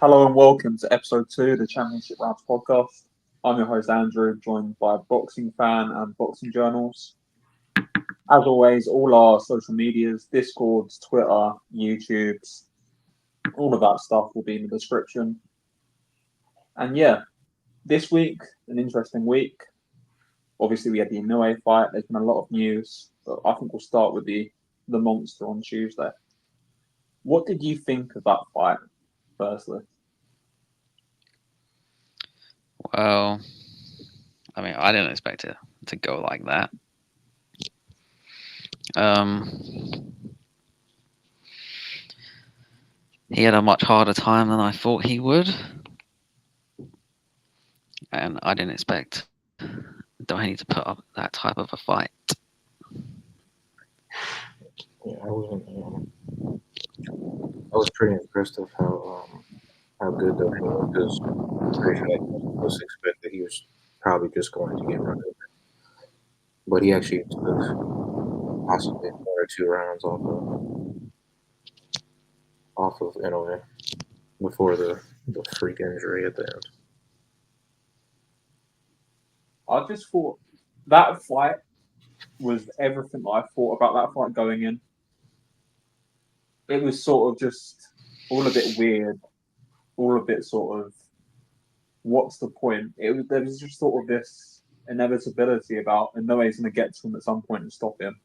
Hello and welcome to episode 2 of the Championship Rounds podcast. I'm your host Andrew, joined by boxing fan and boxing journals. As always, all our social medias, Discords, Twitter, YouTubes, all of that stuff will be in the description. And yeah, this week, an interesting week. Obviously, we had the Inoue fight. There's been a lot of news, but I think we'll start with the monster on Tuesday. What did you think of that fight, firstly? Well, I didn't expect it to go like that. Um, he had a much harder time than I thought he would, and I didn't expect Doheny to put up that type of a fight. Yeah, I was pretty impressed of how good Doheny was because I'm pretty sure like most of us expect that he was probably just going to get run over, but he actually took possibly 1 or 2 rounds off of Inoue before the freak injury at the end. I just thought that fight was everything that I thought about that fight going in. It was sort of just all a bit weird, all a bit sort of what's the point? There was just sort of this inevitability about and no he's going to get to him at some point and stop him,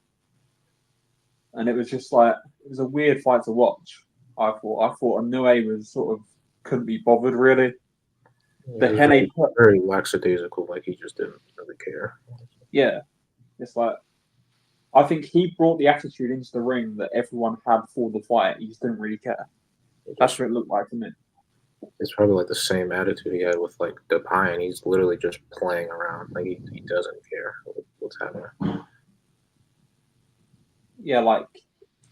and it was just like it was a weird fight to watch. I thought Inoue was sort of couldn't be bothered really. It The was Henne, very lackadaisical, like he just didn't really care. yeah, it's like I think he brought the attitude into the ring that everyone had for the fight. He just didn't really care. That's Just, what it looked like to me. it's probably like the same attitude he had with like Doheny. He's literally just playing around, like he doesn't care what's happening. Yeah, like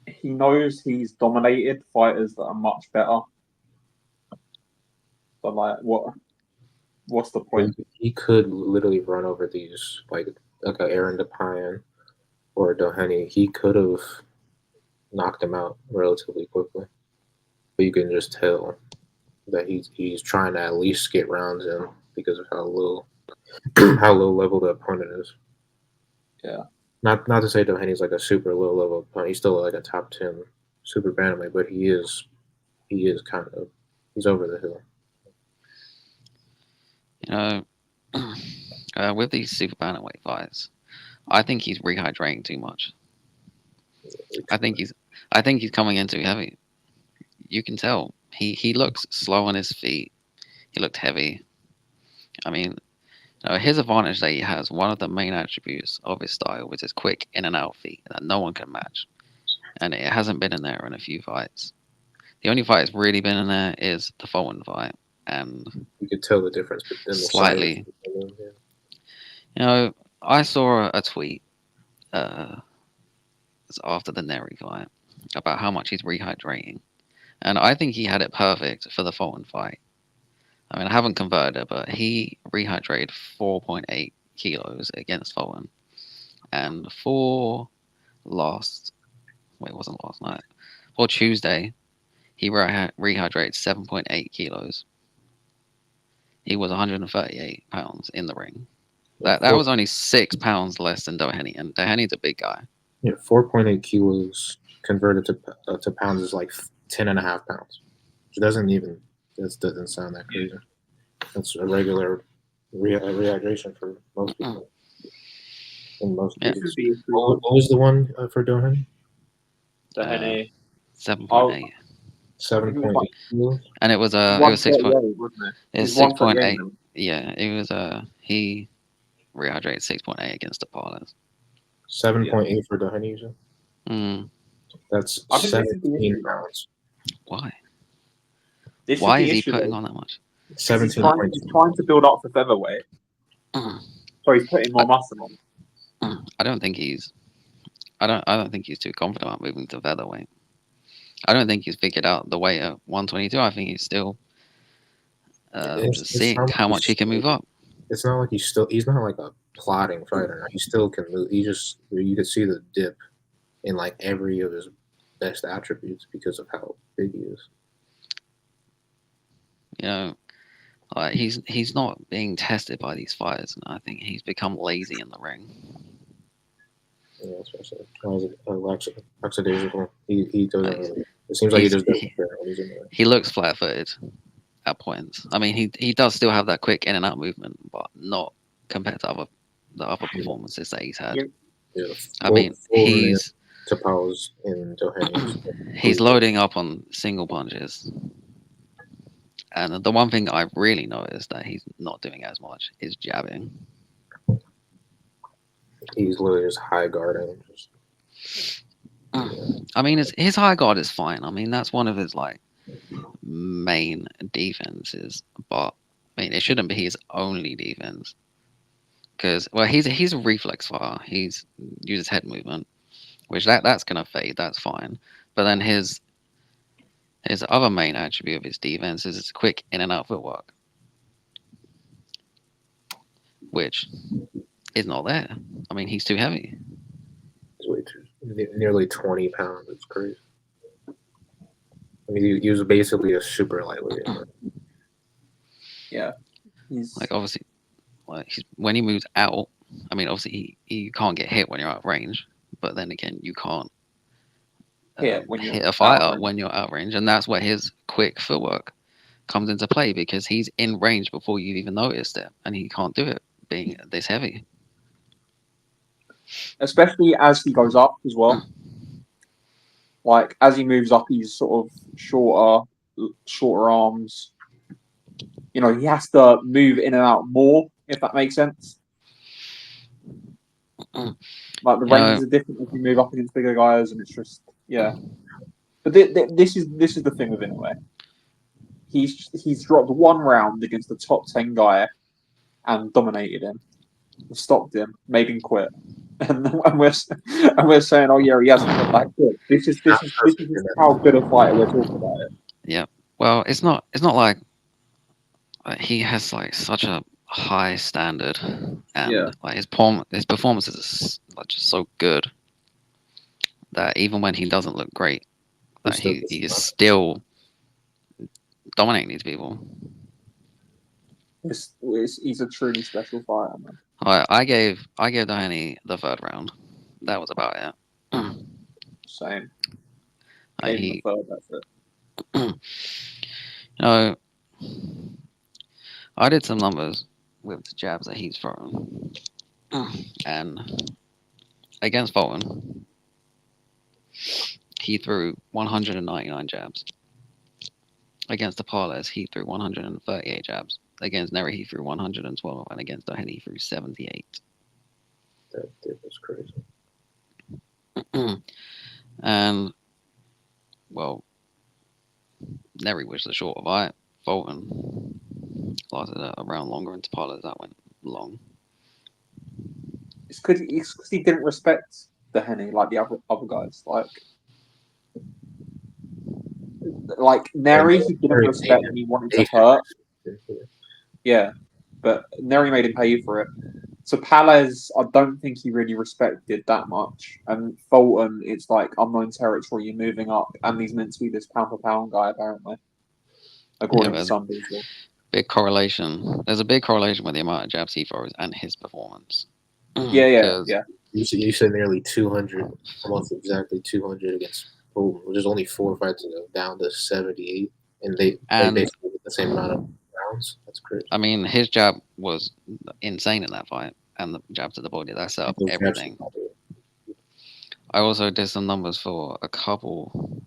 he knows he's dominated fighters that are much better. But like, what's the He, point? he could literally run over these like a Aaron Depian or a Doheny. He could have knocked him out relatively quickly, but you can just tell that he's trying to at least get rounds in because of how low how low level the opponent is. Yeah, Not to say Doheny's like a super low level opponent. He's still like a top 10 super bantamweight, but he is kind of he's over the hill. You know, with these super bantamweight fights, I think he's rehydrating too much. I think he's, I think he's coming in too heavy. You can tell he looks slow on his feet. He looked heavy. I mean, his advantage that he has, one of the main attributes of his style, was his quick in and out feet that no one can match, and it hasn't been in there in a few fights. The only fight that's really been in there is the Fulton fight, and You could tell the difference in the size. slightly. You know, I saw a tweet uh, after the Neri fight about how much he's rehydrating, and I think he had it perfect for the Fulton fight. I haven't converted it, but he rehydrated 4.8 kilos against Fulton, and for last, wait, it wasn't last night, for Tuesday, he rehydrated 7.8 kilos. He was 138 pounds in the ring. Yeah, That was only 6 pounds less than Doheny, and Doheny's a big guy. 4.8 kilos converted to pounds is like 10.5 pounds. Which doesn't even that doesn't sound that crazy. That's a regular rehydration for most Mm, people in most yeah, this is cases. the issue. What was the one for Doheny? The uh, Henne, I 7.8, Seven he was point like eight kilos. it was 6 point, 138, wasn't it? it He was was six point 138 eight. then. Yeah, it was he rehydrated 6.8 against the Parlors. Seven Yeah, point eight for Doheny. Mm, That's I think this is the 17 issue though. pounds. why? This is Why the is he issue putting though, on that much? because Seventeen point he's two. trying to build up for featherweight, Mm, so he's putting I, more muscle on. I don't think he's. I don't think he's too confident about moving to featherweight. I don't think he's figured out the weight at 122. I think he's still It's seeing not like how much he can move up. it's not like he's not like a plotting fighter. He still can move. He just you could see the dip in like every of his best attributes because of how big he is. You know, like he's not being tested by these fighters, and I think he's become lazy in the ring. Yeah, that's what I said. Lackadaisical. He doesn't Like, really. It seems like he he's just doesn't care when he's in there. he looks flat-footed at points. I mean, he does still have that quick in and out movement, but not compared to the other performances that he's had. Yeah. Yeah, I mean, full range to powers in Doheny. he's loading up on single punches. And the one thing I've really noticed that he's not doing as much is jabbing. He's literally just high guarding. I mean, his high guard is fine. I mean, that's one of his like main defenses, but I mean, it shouldn't be his only defense because well, he's a reflex fighter. He's uses head movement, which that's gonna fade. That's fine. But then his other main attribute of his defense is his quick in and out footwork, which is not there. I mean, he's too heavy. He's way too nearly 20 pounds. It's crazy. I mean, he was basically a super lightweight. Yeah. He's Like obviously, like when he moves out, I mean, obviously you can't get hit when you're out of range, but then again, you can't when you're hit a out fighter of range. when you're out of range, and that's where his quick footwork comes into play because he's in range before you've even noticed it, and he can't do it being this heavy. Especially as he goes up as well. Like as he moves up, he's sort of shorter arms. You know, he has to move in and out more, if that makes sense. Like the ranges are different if you move up against bigger guys, and it's just But this is the thing with Inoue. He's dropped one round against the top 10 guy and dominated him, stopped him, made him quit, and we're saying, oh yeah, he hasn't got that good. This is just how good a fighter we're talking about it. Yeah. Well, it's not like he has like such a high standard, and like his performances are like, just so good that even when he doesn't look great, that he is still dominating these people. He's a truly special fighter, man. I gave Doheny the third round. That was about it. Same. Like Gave him the third. That's it. You know, I did some numbers with the jabs that he's thrown, and against Fulton, he threw 199 jabs. Against the Parles, he threw 138 jabs. Against Neri, he threw 112, and against Doheny, he threw 78. That was crazy. And well, Neri was the shorter fight. Fulton lasted a round longer, and Parles that went long. It's because he didn't respect Doheny like the other guys. Like Neri, he didn't respect and he wanted to hurt. Yeah, but Neri made him pay for it. So Palace, I don't think he really respected that much. And Fulton, it's like unknown territory. You're moving up, and he's meant to be this pound for pound guy, apparently, according to some people. Big correlation. There's a big correlation with the amount of jabs he throws and his performance. Yeah. You said nearly 200, almost exactly 200 against Fulton, which is only 4 fights ago, down to 78, and they basically get the same amount of rounds. That's crazy. I mean, his jab was insane in that fight, and the jab to the body that set up everything. I also did some numbers for a couple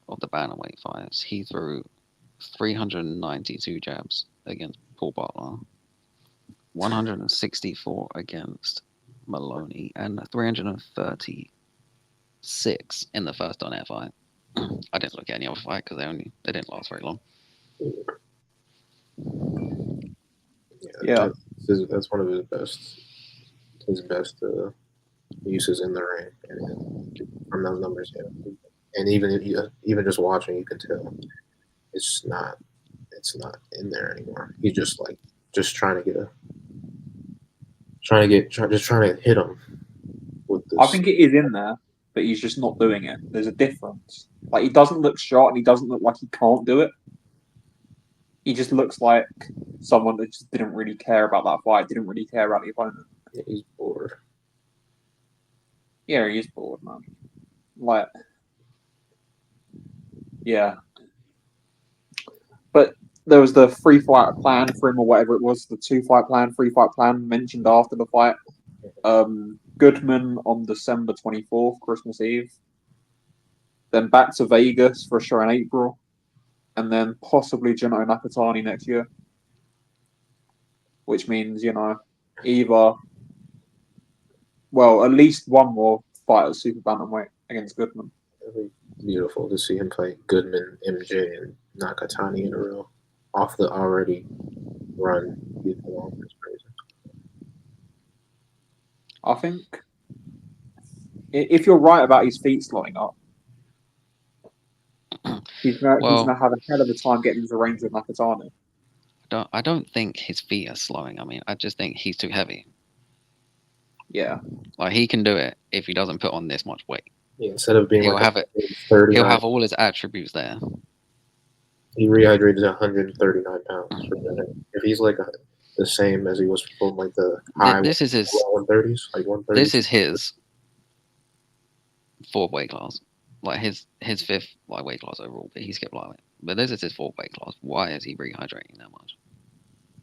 of the bantamweight fights. He threw 392 jabs against Paul Butler, 164 against Maloney, and 336 in the first on air fight. I didn't look at any other fight because they didn't last very long. Yeah, that's one of his best uses in the ring, and from those numbers, and even just watching, you can tell it's not in there anymore. He's just trying to hit him with this. I think it is in there, but he's just not doing it. There's a difference. Like he doesn't look short, and he doesn't look like he can't do it. He just looks like someone that just didn't really care about that fight, didn't really care about the opponent. Yeah, he's bored. Yeah, he is bored, man. Like, yeah. But there was the 3-fight plan for him, or whatever it was, the 2-fight plan, 3-fight plan mentioned after the fight. Goodman on December 24th, Christmas Eve. Then back to Vegas for a show in April. And then possibly Gennaro Nakatani next year. Which means, either, well, at least one more fight at super bantamweight against Goodman. It'd be beautiful to see him fight Goodman, MJ, and Nakatani in a row off the already run. It's crazy. I think if you're right about his feet slowing up, he's gonna have a hell of a time getting into range with Nakatani. I don't think his feet are slowing. I mean, I just think he's too heavy. Yeah. Like he can do it if he doesn't put on this much weight. Yeah, instead of being He'll like have it. 39, He'll have all his attributes there. he rehydrated 139 pounds. If he's like the same as he was from like the high This is his 130s, like 130s. This is his fourth weight class. Like his fifth like weight class overall, but he skipped lightweight. But this is his fourth weight class. Why is he rehydrating that much?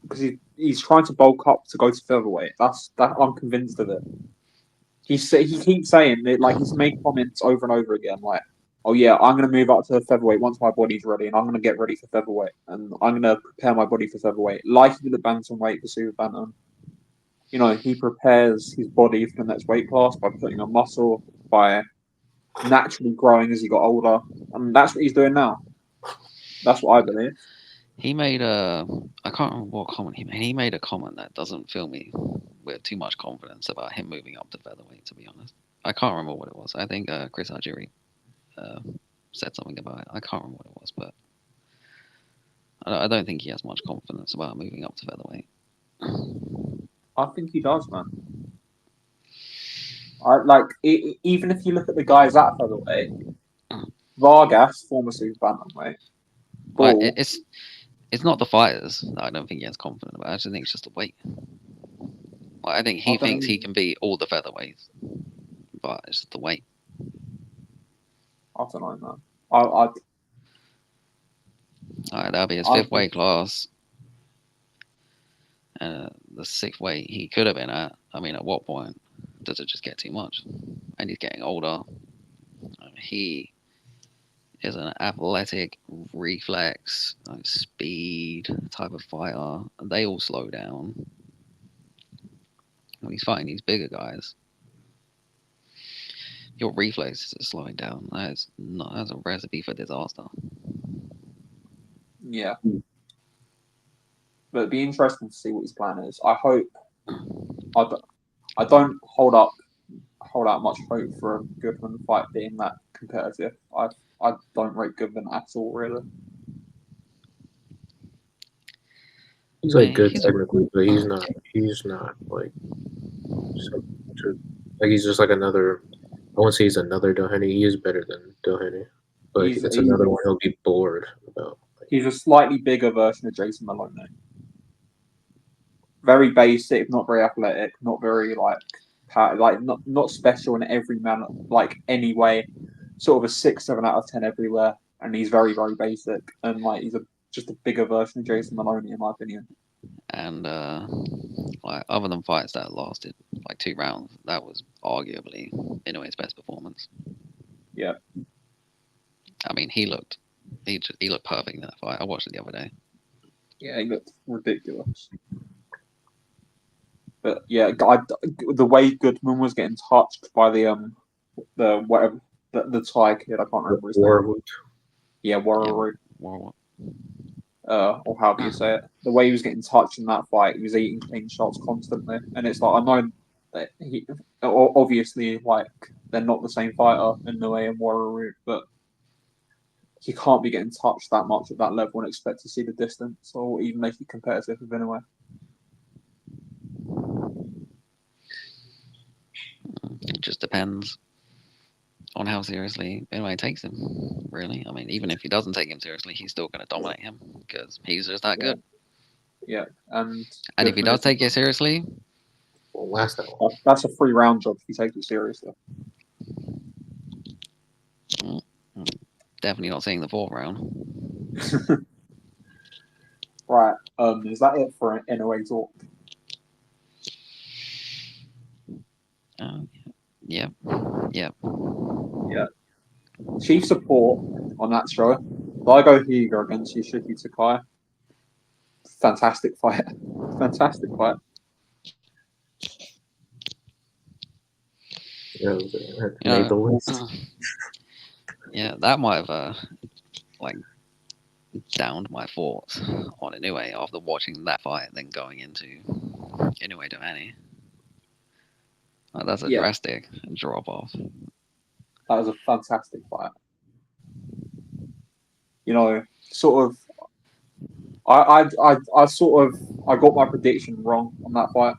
Because he's trying to bulk up to go to featherweight. I'm convinced of it. He keeps saying it, like he's made comments over and over again, like, "Oh yeah, I'm gonna move up to featherweight once my body's ready, and I'm gonna get ready for featherweight, and I'm gonna prepare my body for featherweight, like he did at bantamweight for super bantam." He prepares his body for the next weight class by putting on muscle, by naturally growing as he got older, and that's what he's doing now. That's what I believe. He made a I can't remember what comment he made. He made a comment that doesn't fill me with too much confidence about him moving up to featherweight. To be honest, I can't remember what it was. I think Chris Algieri said something about it. I can't remember what it was, but I don't think he has much confidence about moving up to featherweight. I think he does, man. Even if you look at the guys at featherweight, Vargas, former super bantamweight, Well, Ball. it's not the fighters that I don't think he has confidence about. I just think it's just the weight. Like, I think he thinks he can beat all the featherweights, but it's just the weight. I don't know, man. All right, that'll be his fifth weight class. The sixth weight he could have been at. I mean, at what point does it just get too much? And he's getting older. He is an athletic, reflex, speed type of fighter. They all slow down when he's fighting these bigger guys. Your reflexes are slowing down. That's a recipe for disaster. Yeah. But it'd be interesting to see what his plan is. I hope. I don't hold out much hope for a Goodman fight being that competitive. I don't rate Goodman at all, really. He's like good technically, but he's not. He's not like like he's just like another. I won't say he's another Doheny. He is better than Doheny, but it's another one he'll be bored about. He's a slightly bigger version of Jason Maloney. Very basic, not very athletic, not very not special in every manner, like any way. Sort of a 6, 7 out of 10 everywhere, and he's very, very basic, and like he's just a bigger version of Jason Maloney, in my opinion. And like other than fights that lasted like 2 rounds, that was arguably Inoue's best performance. Yeah. I mean, he looked perfect in that fight. I watched it the other day. Yeah, he looked ridiculous. But yeah, the way Goodman was getting touched by the Thai kid, I can't remember his name. Yeah, Warrow. Or how do you say it? The way he was getting touched in that fight, he was eating clean shots constantly, and it's like I know that he obviously like they're not the same fighter in Inoue and Warrow, but he can't be getting touched that much at that level and expect to see the distance or even make it competitive with Inoue. It just depends. on how seriously Inoue takes him. Really, I mean, even if he doesn't take him seriously, he's still going to dominate him because he's just that Yeah, good. yeah, and And if good he does finishing. take it seriously, Won't last that long. That's a 3 round job if you take it seriously. mm, definitely not seeing the fourth round. Right. Is that it for an NOA talk? Yep, yep. Yeah. Chief support on that show. Daigo Higa against Yoshiki Takai. Fantastic fight. Fantastic fight. Yeah, it You made the know, list. yeah, that might have like downed my thoughts on Inoue after watching that fight, then going into Inoue Doheny. That's a Yeah, drastic drop off. that was a fantastic fight. You know, sort of. I sort of I got my prediction wrong on that fight.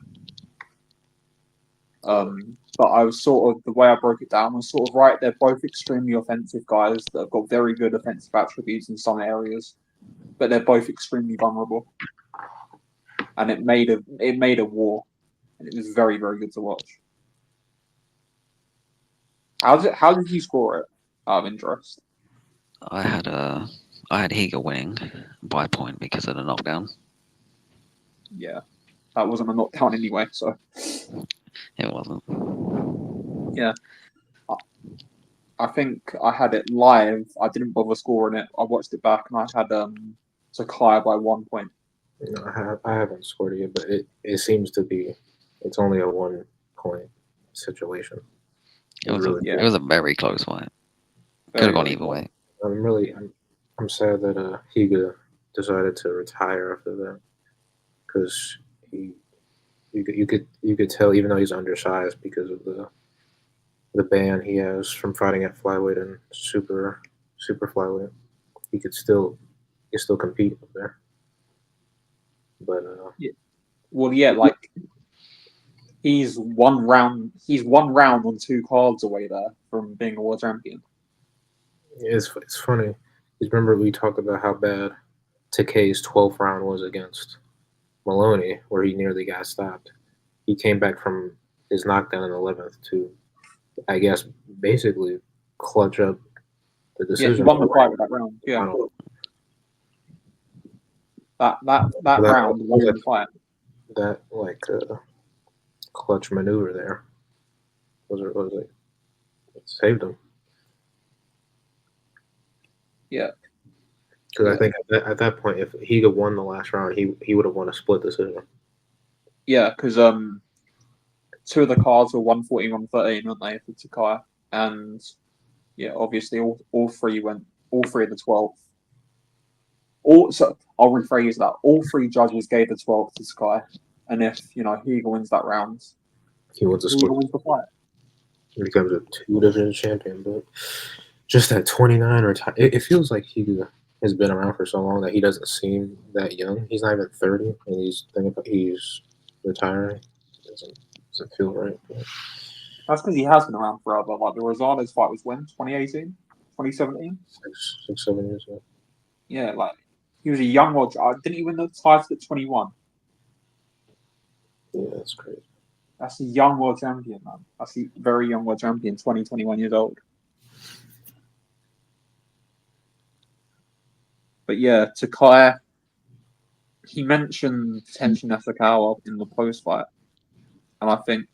But I was sort of the way I broke it down was sort of right. They're both extremely offensive guys that have got very good offensive attributes in some areas, but they're both extremely vulnerable, and it made a war, and it was very very good to watch. How did you score it? Out of interest. I had I had Higa winning by a point because of the knockdown. Yeah, that wasn't a knockdown anyway. So It wasn't. yeah, I, I think I had it live. I didn't bother scoring it. I watched it back, and I had Sakai by 1 point. No, I haven't scored it yet, but it seems to be it's only a 1 point situation. It It's was a really it Yeah, was a very close fight. Could have very gone very either close. way. I'm sad that Higa decided to retire after that because he you could tell even though he's undersized because of the ban he has from fighting at flyweight and super flyweight, he could still compete up there. But Yeah. Well, yeah, like He's 1 round on 2 cards away there from being a world champion. it's funny. Because remember we talked about how bad Takei's 12th round was against Maloney, where he nearly got stopped. He came back from his knockdown in the 11th to, I guess, basically clutch up the Yeah, he decision. won the fight with that round. Yeah, Final. that That round won him the fight. that like clutch maneuver there was like it saved him Yeah, because I yeah, think at that point if he had won the last round he would have won a split decision. yeah. Because 2 of the cards were 114, 113, weren't they, for Takai? And yeah, obviously all three of the 12th. So I'll rephrase that. All three judges gave the 12th to Takai, and if Higa wins that round, He wins a split, Higa wins the fight. he becomes a two division champion. But just at 29 or it feels like he has been around for so long that he doesn't seem that young. He's not even 30, and he's thinking about he's retiring. It doesn't feel right. But That's because he has been around forever. Like the Rosales fight was when 2018, 2017. 7 years ago. Yeah, like he was a young world. Didn't he win the title at 21? Yeah, that's crazy. That's a young world champion, man. That's a very young world champion, 20, 21 years old. But yeah, Takai, he mentioned Tenshin Nasukawa in the post fight, and I think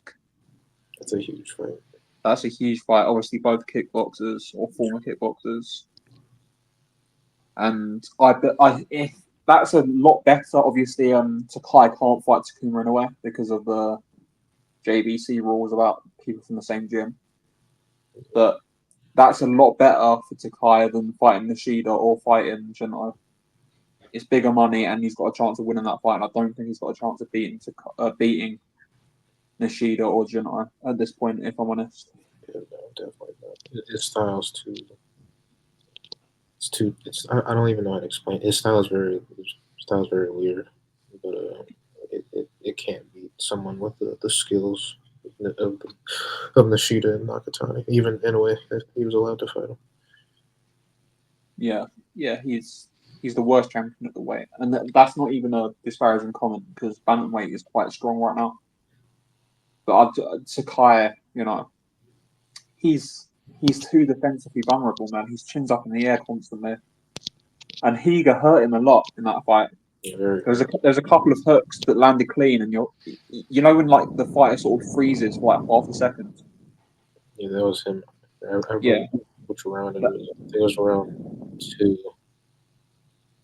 That's a huge fight. that's a huge fight. Obviously, both kickboxers or former kickboxers, and if that's a lot better. Obviously, Takai can't fight Takuma Inoue because of the JBC rules about people from the same gym. But that's a lot better for Takai than fighting Nishida or fighting Jinai. It's bigger money, and he's got a chance of winning that fight. And I don't think he's got a chance of beating Nishida or Jinai at this point, if I'm honest. Yeah, no, definitely not. His style's too. It's too. I don't even know how to explain. His style's very weird, but it can't beat someone with the skills of Nishida and Nakatani. Even Inoue, if he was allowed to fight him. Yeah, he's the worst champion at the weight, and that's not even a disparaging comment because bantamweight is quite strong right now. But Sakai, he's too defensively vulnerable, man. His chin's up in the air constantly, and Higa hurt him a lot in that fight. Yeah, There's a couple of hooks that landed clean, and when like the fighter sort of freezes for like half a second. yeah, that was him. I Yeah, remember which round it was. I think it was around two.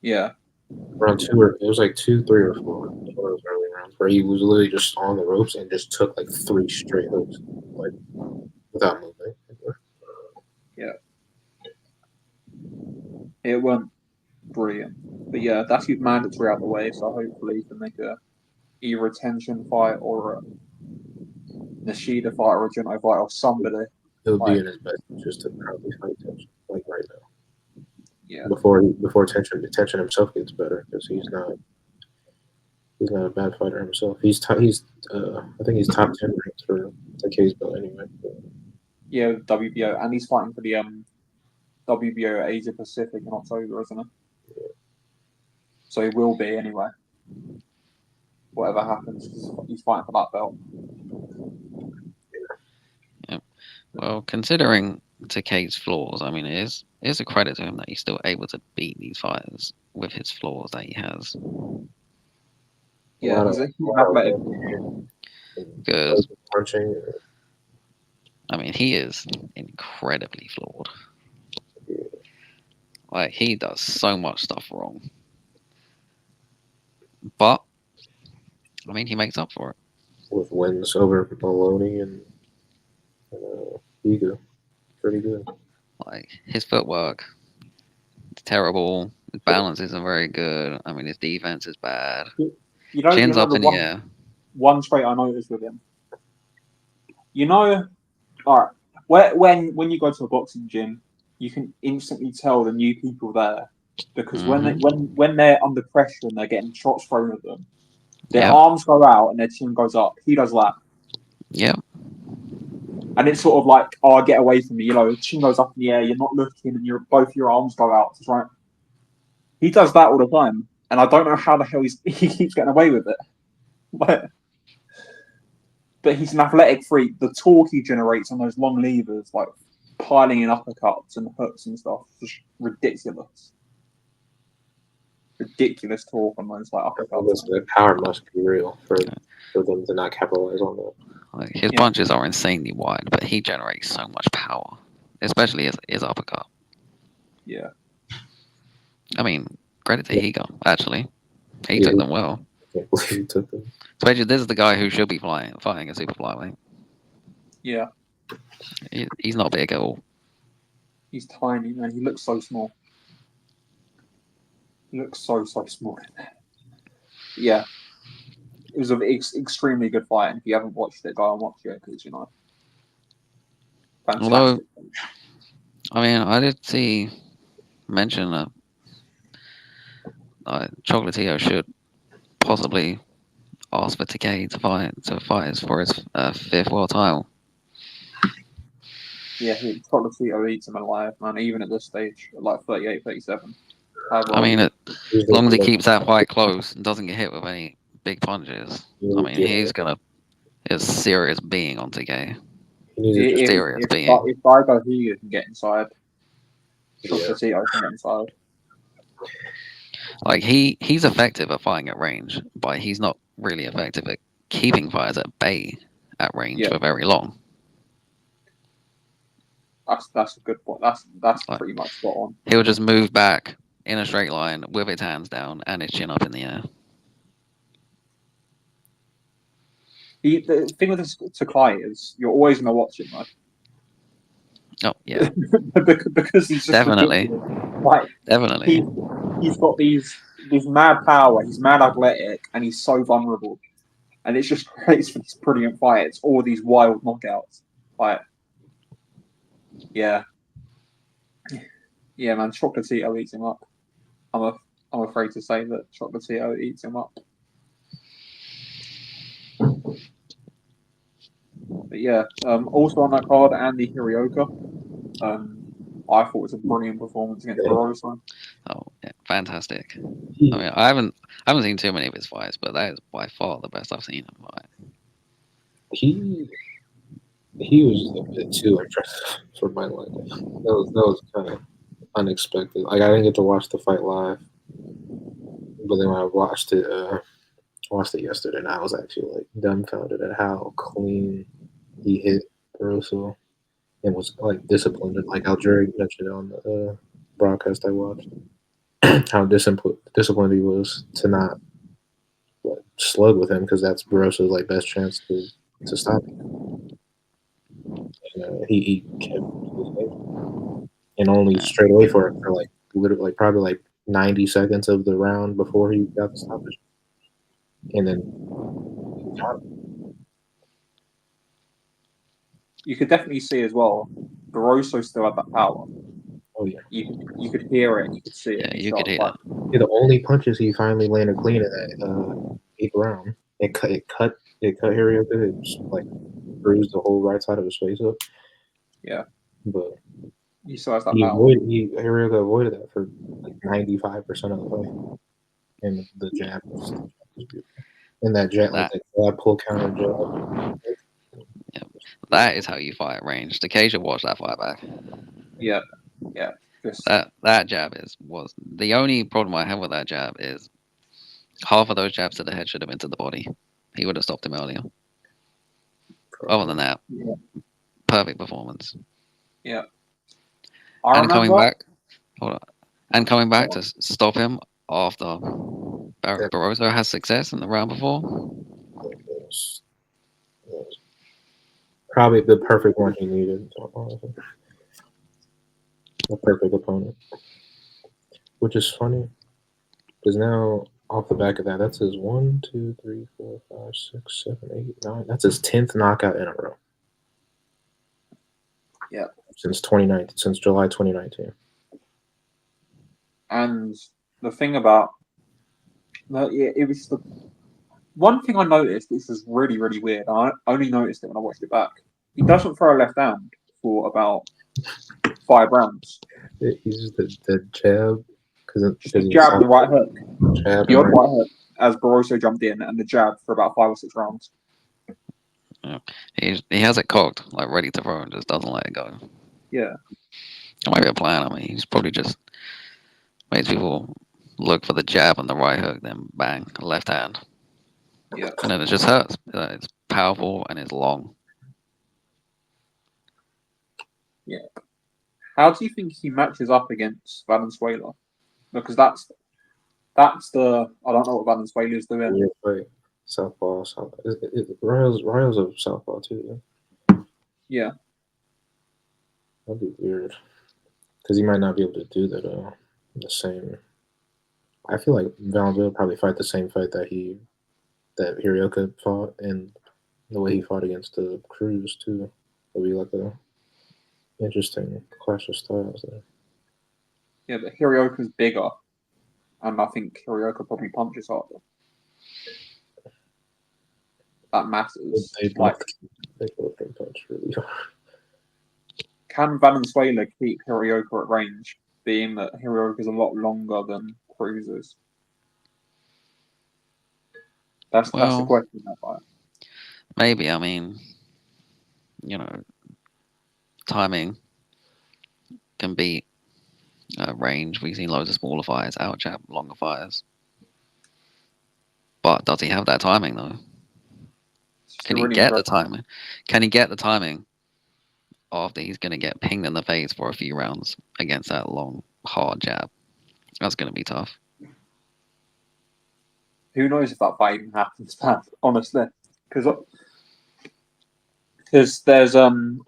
yeah, Round two, or it was like 2, 3, or 4. One of those early rounds where he was literally just on the ropes and just took like 3 straight hooks, like without moving. yeah. It went brilliant, but yeah, that's his mandatory out the way. So hopefully he can make either a tension fight or a Nishida fight or a Junto fight or somebody. He'll be Like, in his best interest to probably fight Tension, like right now, yeah, before Tension himself gets better, because he's not a bad fighter himself. I think he's top 10 ranked for Takei's belt anyway. yeah, WBO, and he's fighting for the WBO Asia Pacific in October, isn't he? Yeah. So he will be anyway. Whatever happens, he's fighting for that belt. Yeah. Well, considering Takei's flaws, I mean, it is a credit to him that he's still able to beat these fighters with his flaws that he has. Yeah, he's an athletic. Because punching. I mean, he is incredibly flawed. Like he does so much stuff wrong, but I mean, he makes up for it. With wins over Maloney and Higa. Pretty good. Like his footwork is terrible. His balance isn't very good. I mean, his defense is bad. Chin's up in the air. One trait I noticed with him. All right, when you go to a boxing gym, you can instantly tell the new people there because when they're under pressure and they're getting shots thrown at them, their arms go out and their chin goes up. He does that. Yep. And it's sort of like, oh, get away from me. Chin goes up in the air, you're not looking, and both your arms go out. It's right. He does that all the time, and I don't know how the hell he keeps getting away with it. But he's an athletic freak. The torque he generates on those long levers, like piling in uppercuts and hooks and stuff, just ridiculous. Ridiculous torque on those like uppercuts. The power must be real for them to not capitalize on that. Like his punches are insanely wide, but he generates so much power, especially his uppercut. Yeah. I mean, credit to Higa, actually. He took them well. I can't believe he took them. Especially, this is the guy who should be fighting a super flyweight. Yeah. He's not big at all. He's tiny, man. He looks so small. He looks so small. Yeah. It was an extremely good fight, and if you haven't watched it, go and watch it because fantastic. Although, I mean, I did see mention that Chocolatito should possibly ask for Takei to fight for his 5th world title. Yeah, Chocolatito eats him alive, man. Even at this stage, at like 38, 37. I mean, as long as he keeps that fight close and doesn't get hit with any big punches, I mean, he's gonna be a serious being on Takei. If Daigo Higa can get inside, Chocolatito can get inside. Like he's effective at fighting at range, but he's not really effective at keeping fighters at bay at range for very long. That's a good point. That's like, pretty much spot on. He'll just move back in a straight line with his hands down and his chin up in the air. The thing with Sakai is you're always gonna watch him, right? Oh yeah, because he's just definitely, definitely. He's got this mad power. He's mad athletic, and he's so vulnerable. And it's just great for these brilliant fights, all these wild knockouts. Like, yeah, man. Chocolatito eats him up. I'm afraid to say that Chocolatito eats him up. But yeah, also on that card, Andy Hirioka. I thought it was a brilliant performance against Barroso. Oh, yeah, fantastic. He, I mean, I haven't seen too many of his fights, but that is by far the best I've seen him fight. he he was a bit too impressive for my liking. That was kind of unexpected. Like I didn't get to watch the fight live, but then when I watched it yesterday, and I was actually like dumbfounded at how clean he hit Barroso and was like disciplined. Like Algeria mentioned on the broadcast I watched, how disciplined he was to not like, slug with him because that's Barroso's like best chance to stop him. And, he kept his game and only Yeah, straight away for like literally like, probably like 90 seconds of the round before he got the stoppage, and then he got him. You could definitely see as well, Barroso still had that power. Oh yeah. You could hear it and you could see it, yeah, and he you could started hear fighting. it. Yeah, the only punches he finally landed clean in that eighth round. It cut Harriota. It just, like bruised the whole right side of his face up. Yeah, But he still has that power. Harriota avoided that for like 95% of the fight. And the jab was beautiful. And that jab, like That, that jab pull counter jab. yeah, that is how you fight at range. Decatur watched that fight back. Yeah, yeah. Just That jab was the only problem I have with that jab is half of those jabs to the head should have been to the body. He would have stopped him earlier. Other than that, yeah, perfect performance. yeah. I And coming remember. back, hold on, and coming back to stop him after That Barroso has success in the round before. was probably the perfect one he needed. Honestly. A perfect opponent. Which is funny because now off the back of that, that's his 1, 2, 3, 4, 5, 6, 7, 8, 9. That's his 10th knockout in a row. Yeah. Since 2019, since July 2019. And the thing about it was the one thing I noticed. This is really really weird. I only noticed it when I watched it back. He doesn't throw a left hand for about 5 rounds. He's just the jab because Just a he's a jab and the right southpaw. hook. Jab The and odd right. right hook as Barroso jumped in, and the jab for about 5 or 6 rounds. Yeah. He has it cocked, like ready to throw, and just doesn't let it go. Yeah, It might be a plan. I mean, he's probably just makes people look for the jab and the right hook, then bang, left hand, yeah, and then it just hurts. It's powerful and it's long. yeah. How do you think he matches up against Valenzuela? Because that's the I don't know what Valenzuela's doing. Weird fight. Southpaw. Royals of Southpaw too. Yeah, That'd be weird because he might not be able to do that. The same. I feel like Valenzuela probably fight the same fight that Hirioka fought, and the way he fought against the Cruz too. It'd be like a interesting clash of styles there. yeah, but Hirioka's bigger, and I think Hirioka probably punches harder. That matters. They Like, both they both can punch really hard. can Valenzuela keep Hirioka at range, being that Hirioka's a lot longer than Cruz is? That's the Well, question in that fight. maybe. I mean, you know, timing can beat range. We've seen loads of smaller fighters out jab longer fighters. But does he have that timing though? It's just a Can he really get the interesting. timing? Can he get the timing after he's going to get pinged in the face for a few rounds against that long, hard jab? That's going to be tough. Who knows if that fight even happens, man? Honestly, because there's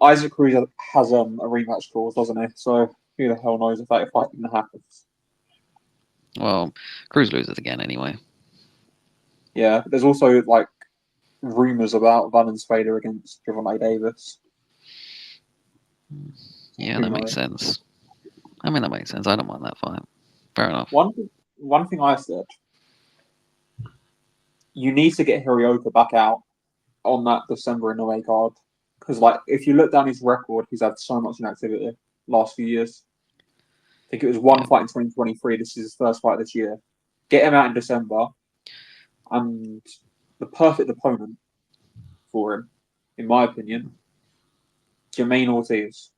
Isaac Cruz has a rematch clause, doesn't he? So who the hell knows if that fight even happens? Well, Cruz loses again anyway. Yeah, there's also like rumors about Valenzuela against Javante Davis. Yeah, Who that makes knows? sense. I mean, that makes sense. I don't mind that fight. Fair enough. One thing I said, you need to get Hirioka back out on that December Inoue card because like if you look down his record, he's had so much inactivity last few years. I think it was one fight in 2023. This is his first fight this year. Get him out in December, and the perfect opponent for him, in my opinion, Jermaine Ortiz.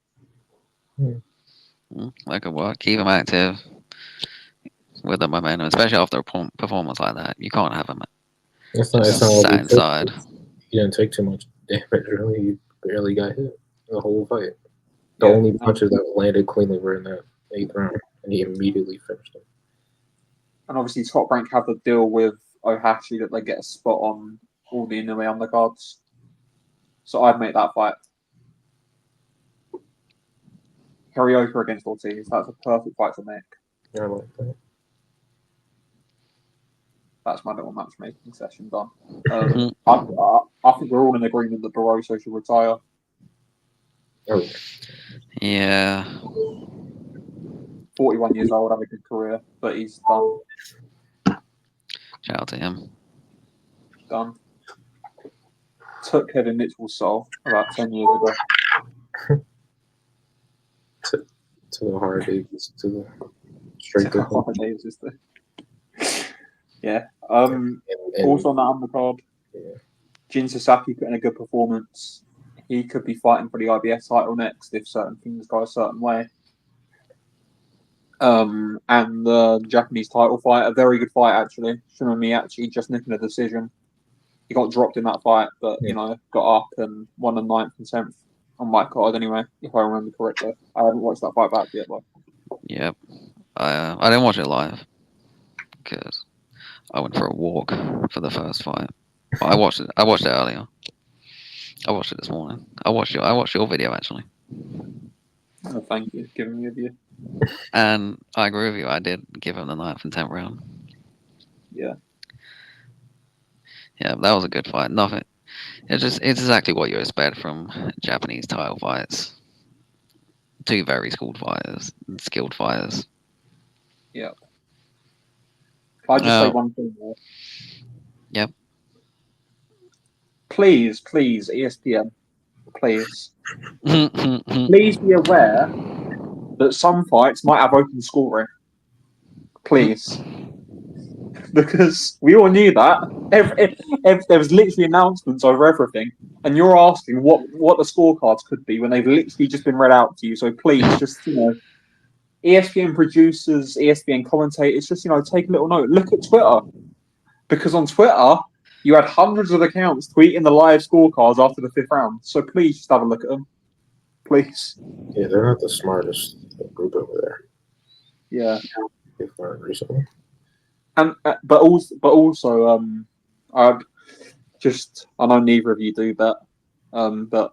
That could work. Keep him active with the momentum, especially after a performance like that. You can't have him It's just not sat like inside. he didn't take too much damage, really. He barely got hit the whole fight. The Yeah, only punches that landed cleanly were in that 8th round, and he immediately finished them. and obviously Top Rank have the deal with Ohashi that they get a spot on all the Inoue undercards. So I'd make that fight. Hirioka against Ortiz. That's a perfect fight to make. Yeah, I like that. That's my little matchmaking session done. I think we're all in agreement that Barroso should retire. Oh, yeah. Yeah. 41 years old, have a good career, but he's done. Shout out to him. Done. Took Kevin Mitchell's soul about 10 years ago. To the hard days, to the straight to home. Yeah. And Also on that undercard, Jin Sasaki put in a good performance. He could be fighting for the IBF title next if certain things go a certain way. And the Japanese title fight, a very good fight actually. Shimami actually just nicking a decision. He got dropped in that fight, but got up and won the 9th and 10th on my card anyway, if I remember correctly. I haven't watched that fight back yet, though. Yep. I didn't watch it live because I went for a walk for the first fight. But I watched it. I watched it earlier. I watched it this morning. I watched your video actually. Oh, thank you, giving me a view. And I agree with you. I did give him the 9th and 10th round. Yeah. Yeah, that was a good fight. Nothing. It's exactly what you expect from Japanese title fights. Two very skilled fighters. Yeah. Can I just say one thing there? Yep. Please, ESPN, please be aware that some fights might have open scoring. Please. Because we all knew that. There was literally announcements over everything, and you're asking what the scorecards could be when they've literally just been read out to you. So please, just ESPN producers, ESPN commentators, just take a little note. Look at Twitter, because on Twitter you had hundreds of accounts tweeting the live scorecards after the 5th round. So please just have a look at them, please. Yeah, they're not the smartest group over there. Yeah. They've learned recently. And but also, I know neither of you do bet, but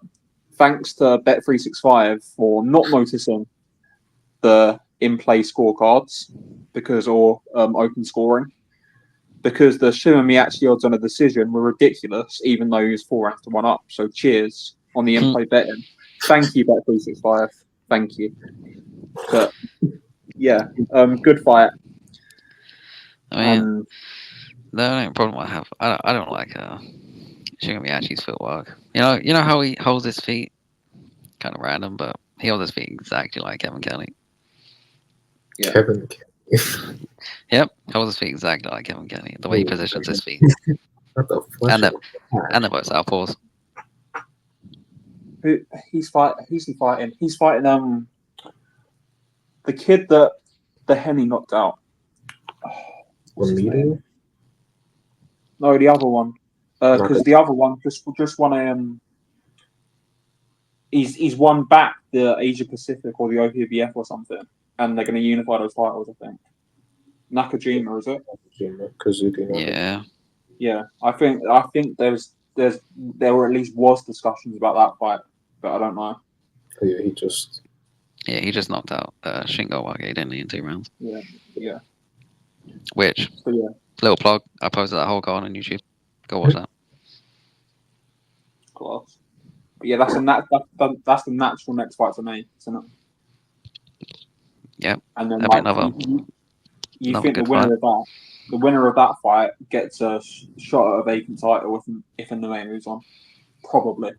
thanks to Bet365 for not noticing the in-play scorecards or open scoring, because the Shimami actually odds on a decision were ridiculous, even though he was 4 rounds to 1 up. So cheers on the in-play betting. Thank you, Bet365. Thank you. But yeah, good fight. I mean, the only problem I have, I don't like Shigamiyachi's footwork. You know how he holds his feet, kind of random, but he holds his feet exactly like Kevin Kelly. Yeah. Kevin. Yep, holds his feet exactly like Kevin Kelly. The way he positions his feet. What the and they're both southpaws. He's fighting. He's fighting the kid that Doheny knocked out. What's his name? No, the other one. Because the other one just won a he's won back the Asia Pacific or the OPBF or something, and they're going to unify those titles. I think Nakajima, is it? Kazuki. Yeah. I think there were at least was discussions about that fight, but I don't know. Yeah, he just knocked out Shingo Wage, didn't he, in 2 rounds? Yeah. Which little plug, I posted that whole card on YouTube. Go watch that. Class. But yeah, that's the natural next fight to me, isn't it? Yep. And then another think the winner of that fight gets a shot at a vacant title if Inoue moves on, probably.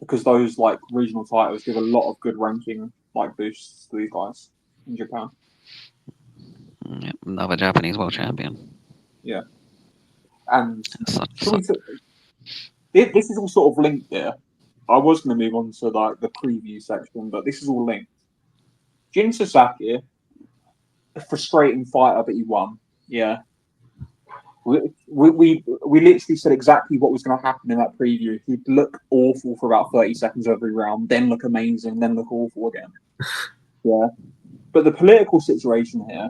because those like regional titles give a lot of good ranking like boosts to these guys in Japan. Yep, another Japanese world champion. Yeah, and Such. this is all sort of linked there. I was going to move on to like the preview section, but this is all linked. Jin Sasaki, a frustrating fighter, but he won. Yeah. We literally said exactly what was going to happen in that preview. He'd look awful for about 30 seconds every round, then look amazing, then look awful again. Yeah. But the political situation here,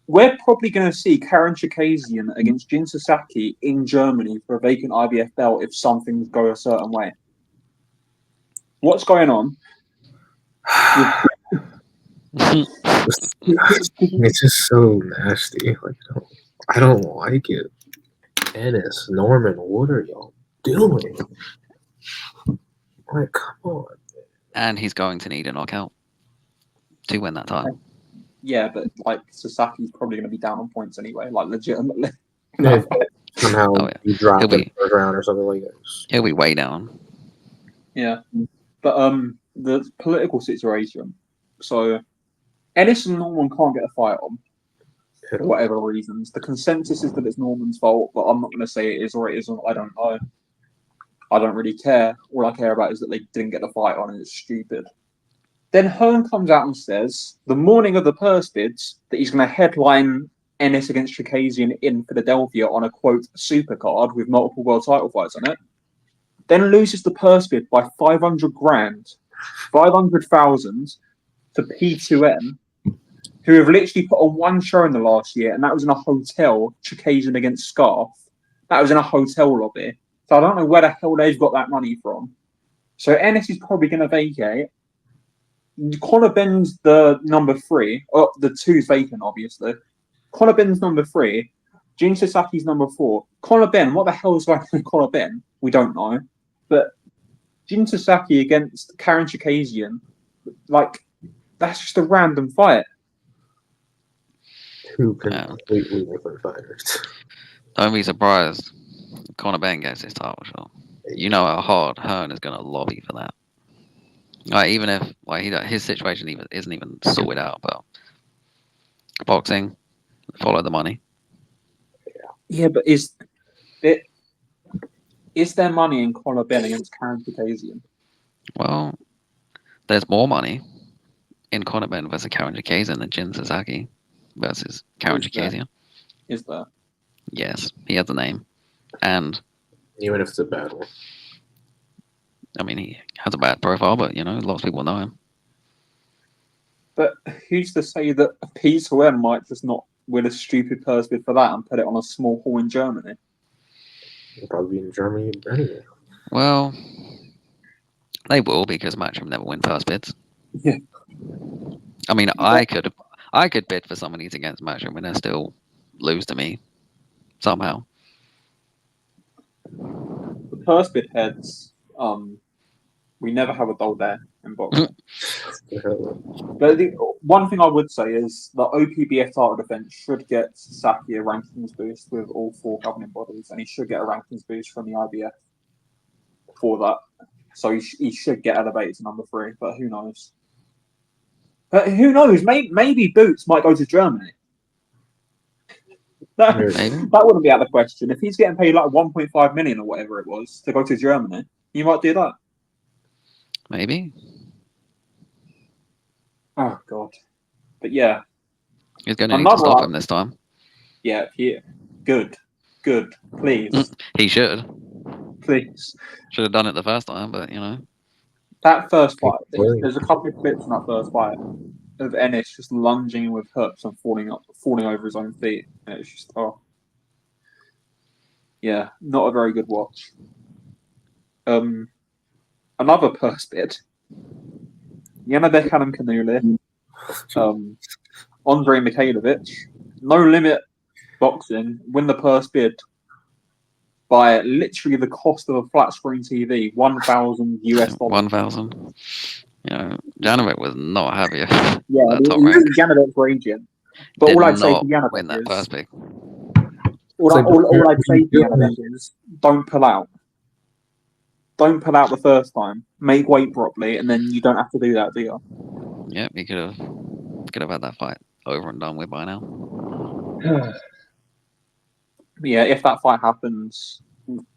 we're probably going to see Karen Chikazian against Jin Sasaki in Germany for a vacant IBF belt if some things go a certain way. What's going on? It's just so nasty. Like I don't like it. Ennis, Norman, what are y'all doing? Like, come on. And he's going to need a knockout to win that title. Yeah, but like Sasaki's probably going to be down on points anyway, like legitimately. Yeah, somehow Oh, yeah. you drop He'll in be- the first round or something like that. He'll be way down. Yeah, but the political situation. So Ennis and Norman can't get a fight on for whatever reasons. The consensus is that it's Norman's fault, but I'm not going to say it is or it isn't. I don't know. I don't really care. All I care about is that they didn't get the fight on, and it's stupid. Then Hearn comes out and says the morning of the purse bids that he's going to headline Ennis against Chikazian in Philadelphia on a quote super card with multiple world title fights on it. Then loses the purse bid by 500 grand, 500,000 to P2M, who have literally put on one show in the last year, and that was in a hotel, Chikazian against Scarf. That was in a hotel lobby. So I don't know where the hell they've got that money from. So Ennis is probably going to vacate. Conor Benn's the number 3. Oh, the 2's vacant, obviously. Conor Benn's number 3. Jin Sasaki's number 4. Conor Benn, what the hell is going on with Conor Benn? We don't know. But Jin Sasaki against Karen Chikazian, like, that's just a random fight. Two completely different fighters. Don't be surprised. Conor Benn gets his title shot. You know how hard Hearn is going to lobby for that. Like, even if his situation isn't even sorted out, but boxing, follow the money. Yeah, but is there money in Conor Benn against Karen Chikazian? Well, there's more money in Conor Benn versus Karen Chikazian than Jin Sasaki versus Karen Chikazian. Is there? Yes, he has a name. And even if it's a bad one. I mean, he has a bad profile, but lots of people know him. But who's to say that P2M might just not win a stupid purse bid for that and put it on a small hall in Germany? It'll probably be in Germany anyway. Well, they will, because Matchroom never win purse bids. Yeah. I mean, I could bid for some of these against Matchroom and they still lose to me somehow. The purse bid heads, we never have a dull day in boxing. But the one thing I would say is the OPBF title defense should get Sasaki a rankings boost with all 4 governing bodies, and he should get a rankings boost from the IBF for that. So he should get elevated to number 3, but who knows? But who knows? Maybe Boots might go to Germany. That wouldn't be out of the question. If he's getting paid like 1.5 million or whatever it was to go to Germany, he might do that. Maybe. Oh God. But yeah. He's going to need to stop him this time. Yeah. Good. Please. He should. Please. Should have done it the first time, but That first fight, there's a couple of clips in that first fight of Ennis just lunging with hooks and falling over his own feet. And it's just, yeah, not a very good watch. Another purse bid. Yana Bekhanam Kanule, Andre Mikhailovich, No Limit Boxing, win the purse bid by literally the cost of a flat screen TV, $1,000 US. 1,000. Janovic was not happy. Yeah, Janovic's raging. But all I'd say to win that Janovic first pick. is, all I'd say to Janovic is, don't pull out. don't pull out the first time. Make weight properly, and then you don't have to do that, do you? Yep, you could have had that fight over and done with by now. Yeah, if that fight happens,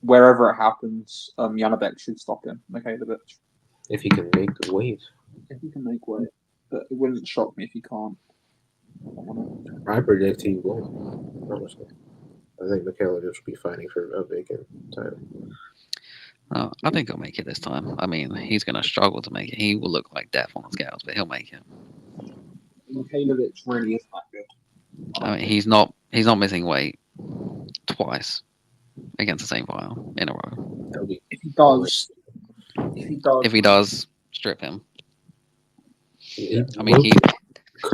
wherever it happens, Janabek should stop him, Mikhailovic. If he can make the weight. If he can make weight. But it wouldn't shock me if he can't. I predict he won't, honestly. I think Mikhailovic will be fighting for a vacant title. I think he'll make it this time. I mean, he's going to struggle to make it. He will look like death on the scales, but he'll make it. Mikhailovic really isn't that good. I mean, he's not missing weight twice against the same fighter in a row. If he does, If he does, strip him. He I mean, he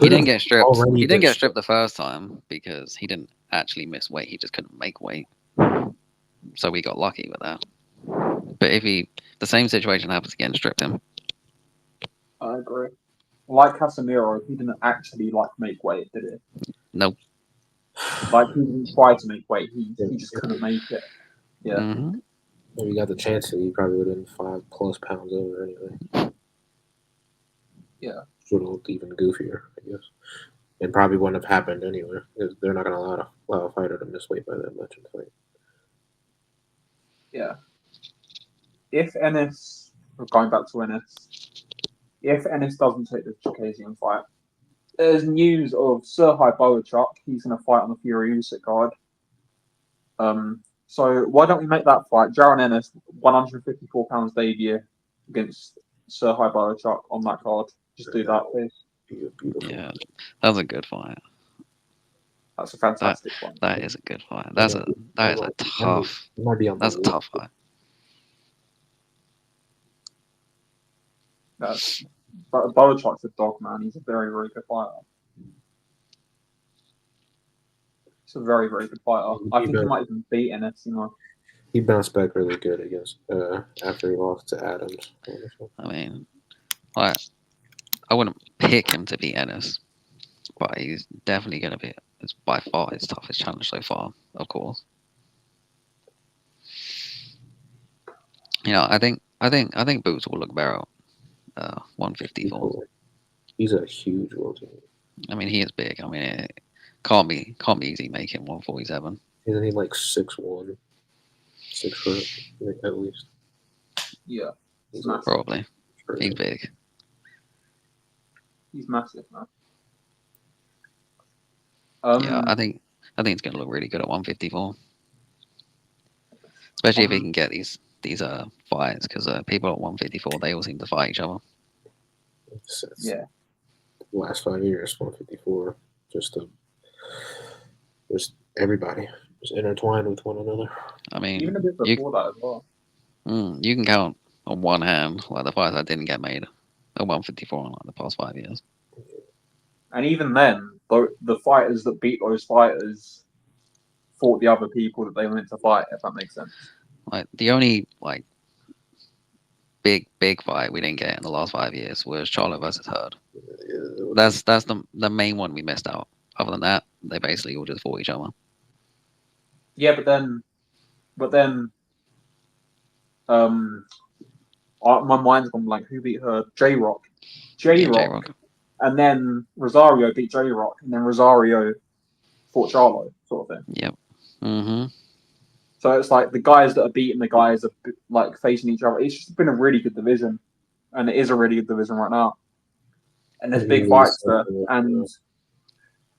didn't get stripped. already He didn't been get stripped the first time because he didn't actually miss weight. He just couldn't make weight. So we got lucky with that. But if the same situation happens again, strip him. I agree. Like Casemiro, he didn't actually make weight, did he? Nope. Like he didn't try to make weight. He just couldn't make it. Yeah. Mm-hmm. If he got the chance to, he probably would have been 5+ pounds over anyway. Yeah. Sort of looked even goofier, I guess. And probably wouldn't have happened anyway. Because they're not going to allow a fighter to miss weight by that much in the fight. Yeah. If Ennis, going back to Ennis, if Ennis doesn't take the Chikasian fight, there's news of Serhii Boachuk. He's going to fight on the Fury Usyk card. So why don't we make that fight? Jaron Ennis, 154 pounds debut against Serhii Boachuk on that card. Just do that, please. Yeah, that was a good fight. That's a fantastic fight. That is a good fight. That is a tough. That's a tough fight. But Boachuk's a dog, man. He's a very, very good fighter. He's a very, very good fighter. I think he might even beat Ennis, He bounced back really good against after he lost to Adams. I mean, I wouldn't pick him to beat Ennis, but he's definitely going to be. It's by far his toughest challenge so far, of course. I think Boots will look better. 154. He's a huge welterweight. I mean, he is big. I mean, it can't be easy making 147. Isn't he like 6'1", 6 foot at least? Yeah, he's probably. He's big. He's massive, man. Yeah, I think it's gonna look really good at 154, especially if he can get these fights, because people at 154 they all seem to fight each other. Yeah. Last 5 years, 154, just everybody just intertwined with one another. I mean, even a bit before that as well. You can count on one hand the fights that didn't get made at 154 in the past 5 years. And even then, the fighters that beat those fighters fought the other people that they were meant to fight, if that makes sense. Like the only big fight we didn't get in the last 5 years was Charlo versus Hurd. That's the main one we missed out. Other than that, they basically all just fought each other. Yeah, but then, my mind's gone blank. Who beat Hurd? J-Rock. J-Rock. And then Rosario beat J-Rock, and then Rosario fought Charlo, sort of thing. Yep. Mm-hmm. So it's like the guys that are beating the guys are facing each other. It's just been a really good division, and it is a really good division right now. And there's big fights there. And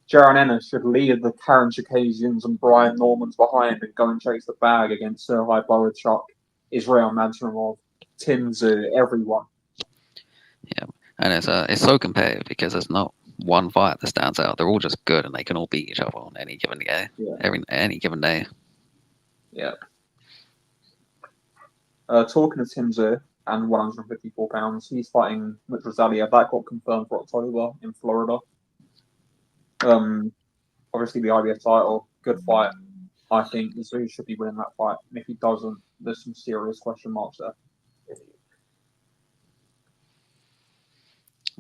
Jaron Ennis should lead the Karen Chikasians and Brian Normans behind and go and chase the bag against Serhii Boachuk, Israel Madrimov, Tim Tszyu, everyone. Yeah, and it's so competitive because there's not one fight that stands out. They're all just good, and they can all beat each other on any given day. Yeah. Any given day. Yeah. Talking of Tim Tszyu and 154 pounds, he's fighting Mitch Rosalia. That got confirmed for October in Florida. Obviously the IBF title, good fight. I think Tszyu should be winning that fight. And if he doesn't, there's some serious question marks there.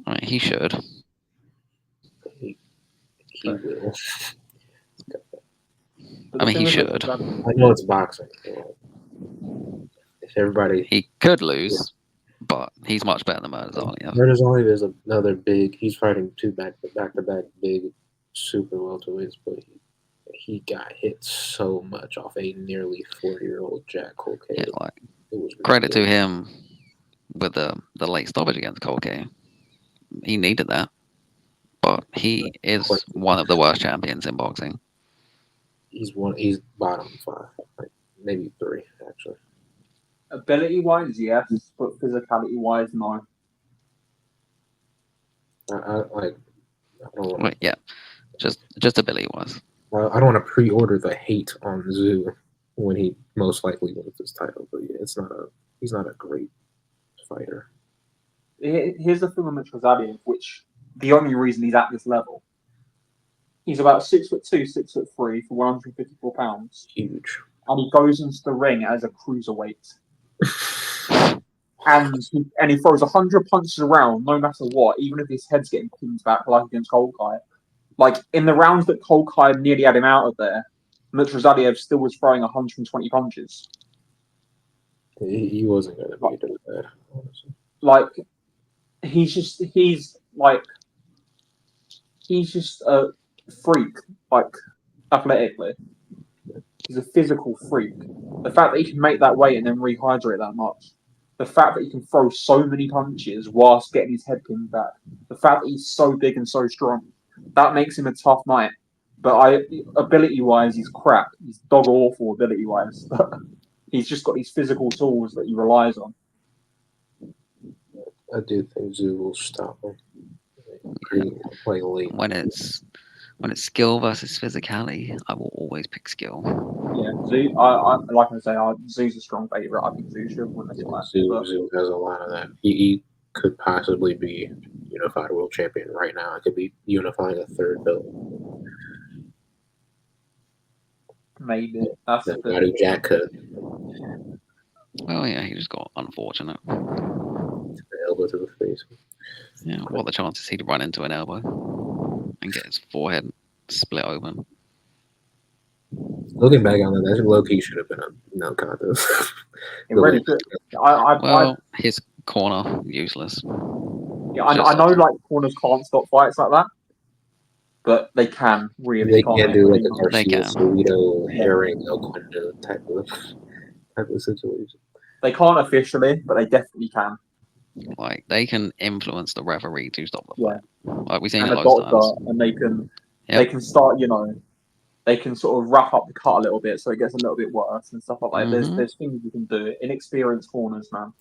I mean, he should. He will. I mean, he should. I know it's boxing. Everybody. He could lose, but he's much better than Murder's There's only there's another big. He's fighting two back to back big super welterweights, but he got hit so much off a nearly 40-year-old Jack Colque. Yeah, like It was credit to ridiculous. him with the late stoppage against Colque. He needed that, but he is one of the worst champions in boxing. He's bottom 5, like maybe 3 actually. Ability wise, yes, but physicality wise, no. I like. I don't want. Wait, yeah, just ability wise. I don't want to pre-order the hate on Zoo when he most likely wins this title. But yeah, he's not a great fighter. Here's the thing with Mitchell Zabiev, which the only reason he's at this level, he's about 6'2", 6'3" for 154 pounds, Huge. and he goes into the ring as a cruiserweight, and he throws 100 punches around, no matter what, even if his head's getting pinned back, like against Colque. Like in the rounds that Colque nearly had him out of there, Mitchell Zabiev still was throwing 120 punches. He wasn't going to be that bad, honestly. Like he's just a freak, like athletically. He's a physical freak. The fact that he can make that weight and then rehydrate that much. The fact that he can throw so many punches whilst getting his head pinned back. The fact that he's so big and so strong. That makes him a tough knight. But ability-wise, he's crap. He's dog awful ability-wise. But he's just got these physical tools that he relies on. I do think Zoo will stop him. Play late. When it's skill versus physicality, I will always pick skill. Yeah, Zoo. I like I say, Zoo's a strong favourite. I think Zoo should win this fight. Zoo has a lot of that. He could possibly be unified world champion right now. It could be unifying a third belt. Maybe that's That Badu Jack could. Well, yeah, he just got unfortunate. The elbow to the face. Yeah, what are the chances he'd run into an elbow and get his forehead split open? Looking back on that low key should have been a no contest. it really should. His corner useless. Yeah, I know like corners can't stop fights like that, but they can really. They can do like a They Garcia can. Cerrito, Herring, Oquendo type of situation. They can't officially, but they definitely can. Like they can influence the referee to stop the fight. Like we've seen And it a loads of doctor, times. and they can start, they can sort of wrap up the cut a little bit so it gets a little bit worse and stuff like that. Mhm. There's things you can do. Inexperienced corners, man.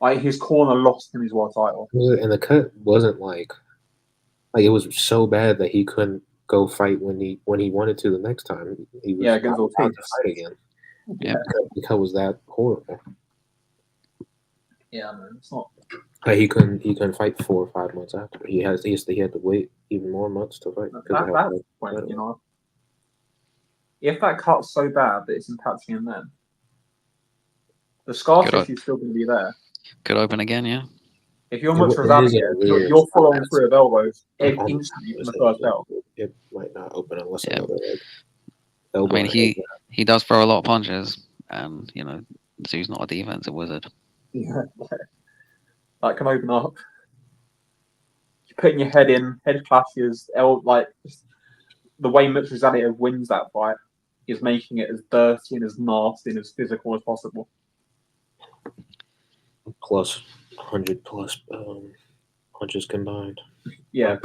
Like his corner lost him his world title. And the cut wasn't like it was so bad that he couldn't go fight when he wanted to the next time. He was against not allowed Ortiz. to fight again. Yeah. The cut was that horrible. Yeah, man, it's not. He couldn't fight 4 or 5 months after. He had to wait even more months to fight. That's the point, If that cut's so bad that it's impacting him then, the scar tissue's still going to be there. Could open again, yeah. If you're much you're following through of elbows instantly from the first belt. It might not open unless Yeah. elbow. I mean, he does throw a lot of punches, and Zoo's not a defensive wizard. Yeah, that can open up. You're putting your head in, head clashes, just the way Mitchell Zabiev wins that fight is making it as dirty and as nasty and as physical as possible. Plus 100 plus punches combined. Yeah.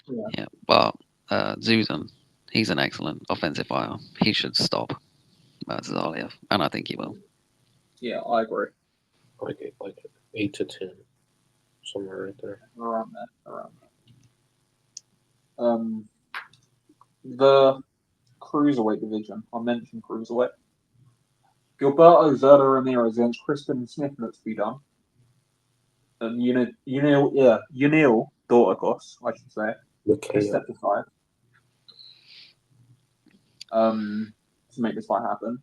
Yeah, but Zuzan, he's an excellent offensive fighter. He should stop Zaliev, and I think he will. Yeah, I agree. Like 8 to 10, somewhere right there. Around there. The cruiserweight division. I mentioned cruiserweight. Gilberto Zerda Ramirez against Crispin Smith looks to be done. And Unil Dorticos, I should say, has stepped aside to make this fight happen.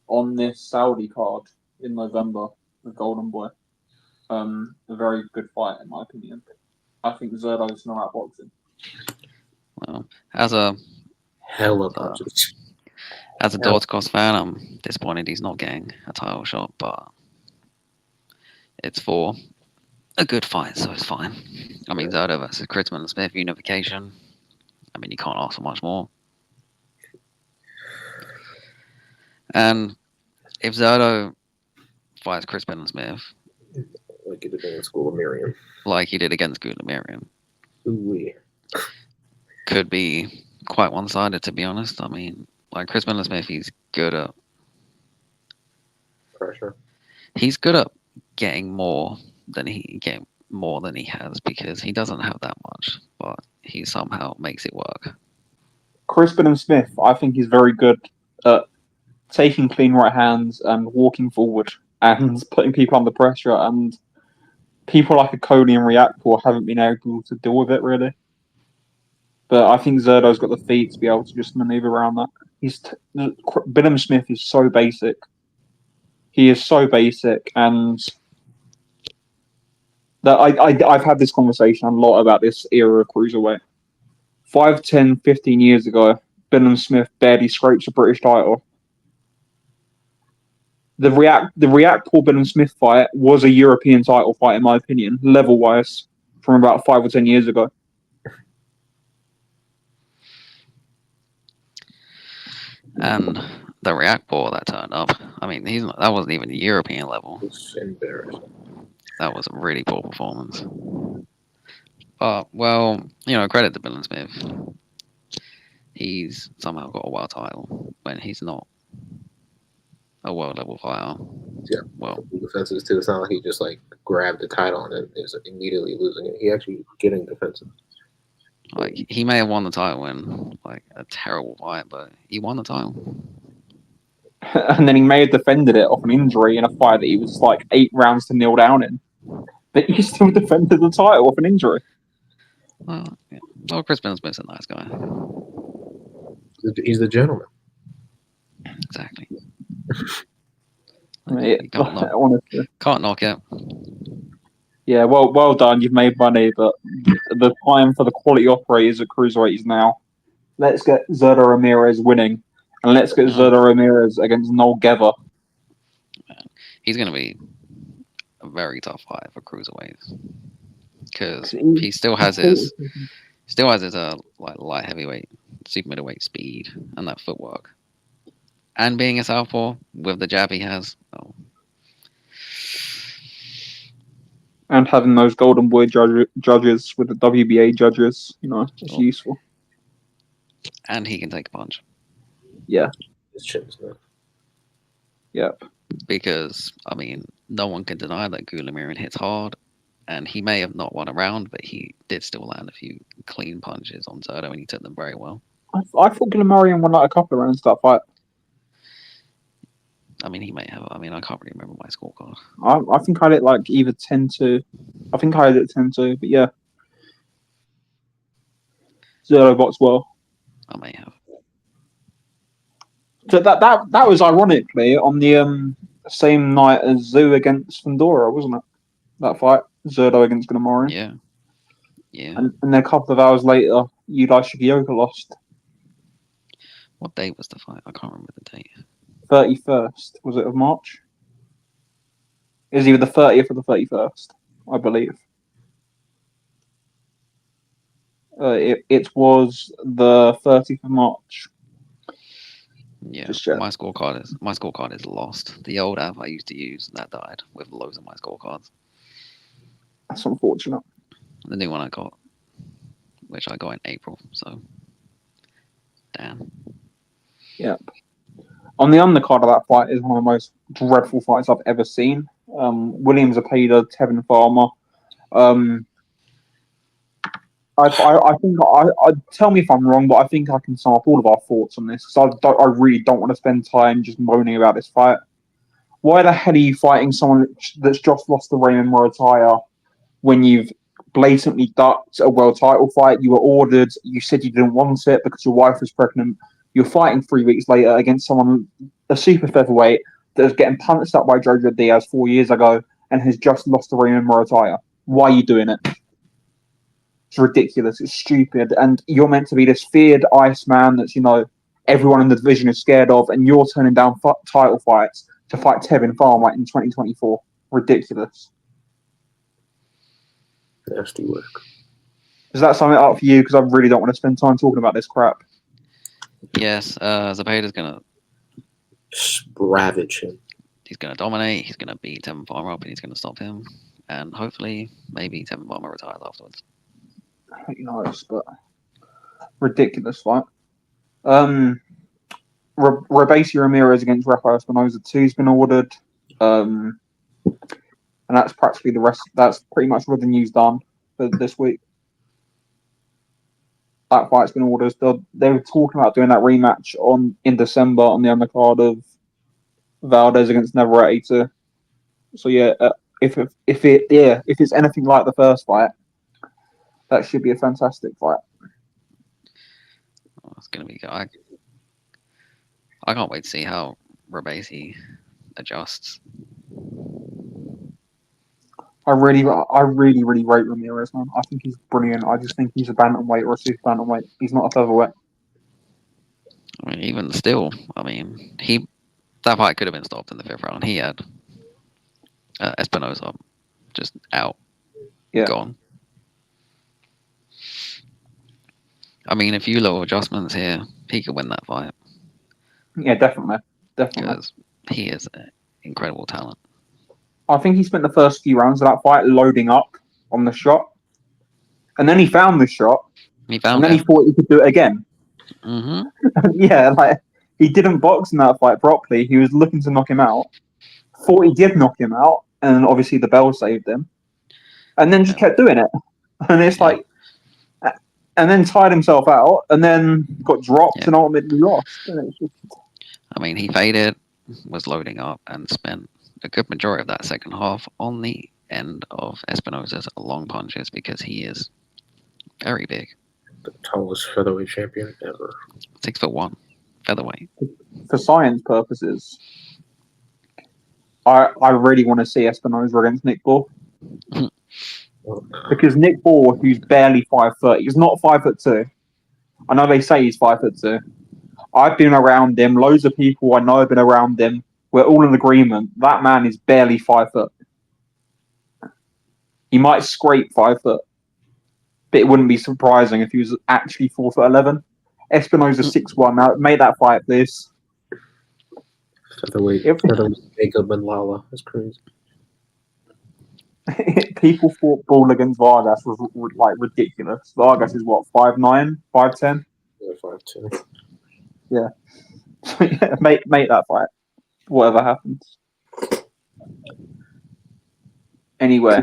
On this Saudi card in November, the Golden Boy. A very good fight in my opinion. I think Zerdo's not outboxing. Well, as a hell of punches. As a Dorticos fan, I'm disappointed he's not getting a title shot, but it's for a good fight, so it's fine. I mean, Zerto versus Crittman and Smith unification. I mean, you can't ask for much more. And if Zerto fights Crittman and Smith, like he did in School of Miriam. like he did against Gudamarian, Ooh-wee. could be quite one-sided, to be honest. I mean, like Crittman and Smith, he's good at Pressure. He's good at getting more than he has because he doesn't have that much, but he somehow makes it work. Crispin and Smith, I think, is very good at taking clean right hands and walking forward and putting people under pressure. And people like a Cody and Reactor haven't been able to deal with it really. But I think Zerdo's got the feet to be able to just maneuver around that. Billum Smith is so basic. He is so basic, and that I've had this conversation a lot about this era of cruiserweight. 5, 10, 15 years ago, Billum Smith barely scrapes a British title. The React Paul Billum Smith fight was a European title fight, in my opinion, level wise, from about 5 or 10 years ago. And the React Ball that turned up, I mean, that wasn't even the European level. It's embarrassing. That was a really poor performance. But, well, credit to Billum Smith. He's somehow got a world title when he's not a world level fighter. Yeah. Well, defenses too. It's not like he just like grabbed the title and then is immediately losing it. He actually getting defensive. Like he may have won the title in like a terrible fight, but he won the title. And then he may have defended it off an injury in a fight that he was like 8 rounds to kneel down in. But he still defended the title off an injury. Well, yeah. Well, Chris Smith's a nice guy. He's the gentleman. Exactly. Yeah, can't knock it. Yeah, well done. You've made money, but the time for the quality operators at cruiserweight is now. Let's get Zerda Ramirez winning, and let's get Zerda Ramirez against Noel Gever. He's going to be a very tough fight for cruiserweights because he still has his like light heavyweight, super middleweight speed and that footwork, and being a southpaw with the jab he has. Oh. And having those golden boy judges with the WBA judges, it's useful. And he can take a punch. Yeah. His chin's not. Yep. Because, I mean, no one can deny that Gulamirin hits hard, and he may have not won a round, but he did still land a few clean punches on Zerto, and he took them very well. I thought Gulamirin won like a couple of rounds that fight. I mean, he may have. I mean, I can't really remember my scorecard. I think I had it like either 10-2. I think I had it 10-2, but yeah. Zerto box well. I may have. So that was ironically on the same night as Zoo against Fundora, wasn't it? That fight, Zerto against Gulamirin. Yeah. Yeah. And then a couple of hours later, Yudai Shigioka lost. What date was the fight? I can't remember the date. 31st, was it, of March? It was either the 30th or the 31st, I believe. It was the 30th of March. Yeah, my scorecard is lost. The old app I used to use that died with loads of my scorecards. That's unfortunate. The new one I got, which I got in April, so damn. Yep. On the undercard of that fight is one of the most dreadful fights I've ever seen. Williams Zapata, Tevin Farmer. I think I tell me if I'm wrong, but I think I can sum up all of our thoughts on this because I really don't want to spend time just moaning about this fight. Why the hell are you fighting someone that's just lost the Raymond Murataya when you've blatantly ducked a world title fight? You were ordered. You said you didn't want it because your wife was pregnant. You're fighting 3 weeks later against someone, a super featherweight, that was getting punched up by Jojo Diaz 4 years ago and has just lost to Raymond Murataya. Why are you doing it? It's ridiculous. It's stupid. And you're meant to be this feared Iceman that's, everyone in the division is scared of, and you're turning down title fights to fight Tevin Farmer in 2024. Ridiculous. Nasty work. Does that sum it up for you? Because I really don't want to spend time talking about this crap. Yes, Zepeda's gonna Ravage him. he's gonna dominate. He's gonna beat Tevin Farmer up, and he's gonna stop him. And hopefully, maybe Tevin Farmer retires afterwards. Who knows? But ridiculous fight. Rebasi Ramirez against Rafael Espinosa 2's been ordered. And that's practically the rest. That's pretty much all the news done for this week. That fight's been ordered. They were talking about doing that rematch in December on the undercard of Valdez against Navarrete. So yeah, if it's anything like the first fight, that should be a fantastic fight. Oh, it's gonna be. I can't wait to see how Rebasi adjusts. I really rate Ramirez, man. I think he's brilliant. I just think he's a bantamweight or a super bantamweight. He's not a featherweight. I mean, even still, I mean, that fight could have been stopped in the 5th round. He had Espinosa just out, gone. I mean, a few little adjustments here, he could win that fight. Yeah, definitely. Because he is an incredible talent. I think he spent the first few rounds of that fight loading up on the shot, and then he found the shot, He thought he could do it again. Mm-hmm. Yeah, like he didn't box in that fight properly. He was looking to knock him out. Thought he did knock him out, and obviously the bell saved him. And then just kept doing it, and it's like, and then tired himself out, and then got dropped and ultimately lost. And just... I mean, he faded, was loading up, and spent a good majority of that second half on the end of Espinosa's long punches because he is very big. The tallest featherweight champion ever. 6'1", featherweight. For science purposes, I really want to see Espinosa against Nick Ball. Because Nick Ball, who's barely 5', he's not 5'2". I know they say he's 5'2". I've been around him. Loads of people I know have been around him. We're all in agreement. That man is barely 5 foot. He might scrape 5 foot, but it wouldn't be surprising if he was actually 4'11". Espinosa 6'1". Now, make that fight, please. Featherweight Jacob and Lala. That's crazy. People thought Ball against Vargas was like ridiculous. Vargas is what, 5'9", 5'10"? Yeah, 5'2". Yeah. make that fight. Whatever happens. Anyway.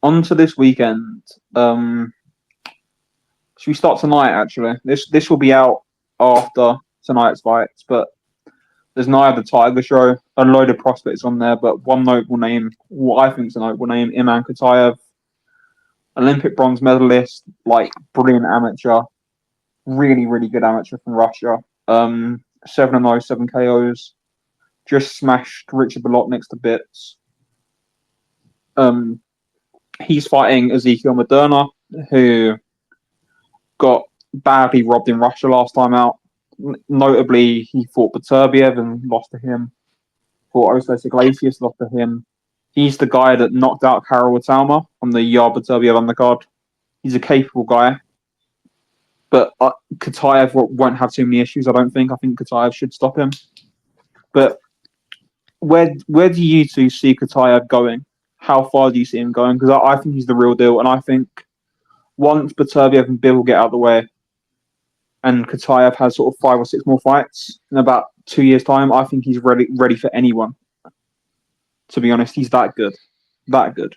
On to this weekend. Should we start tonight, actually? This will be out after tonight's fights, but there's Nia the Tiger Show, a load of prospects on there, but one notable name, what I think is a notable name, Iman Katayev, Olympic bronze medalist, like brilliant amateur, really, really good amateur from Russia. 7-0, 7 KOs, just smashed Richard Bolotniks to bits. He's fighting Ezekiel Moderna, who got badly robbed in Russia last time out. Notably, he fought Beterbiev and lost to him. Fought Osles Iglesias, lost to him. He's the guy that knocked out Karol Watalma on the Yar Beterbiev undercard. He's a capable guy. But Katayev won't have too many issues, I don't think. I think Katayev should stop him. But where do you two see Katayev going? How far do you see him going? Because I think he's the real deal. And I think once Beterbiev and Bill get out of the way, and Katayev has sort of 5 or 6 more fights in about 2 years' time, I think he's ready for anyone. To be honest, he's that good. That good.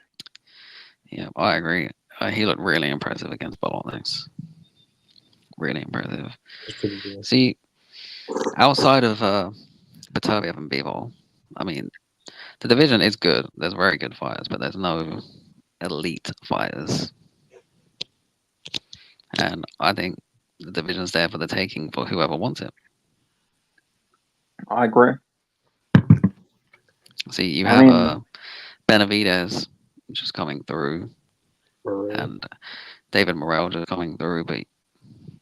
Yeah, I agree. He looked really impressive against Bolotniks. Really impressive. See, outside of Beterbiev and Bivol, I mean, the division is good. There's very good fighters, but there's no elite fighters. And I think the division's there for the taking for whoever wants it. I agree. See, you have Benavidez just coming through, and David Morrell just coming through, but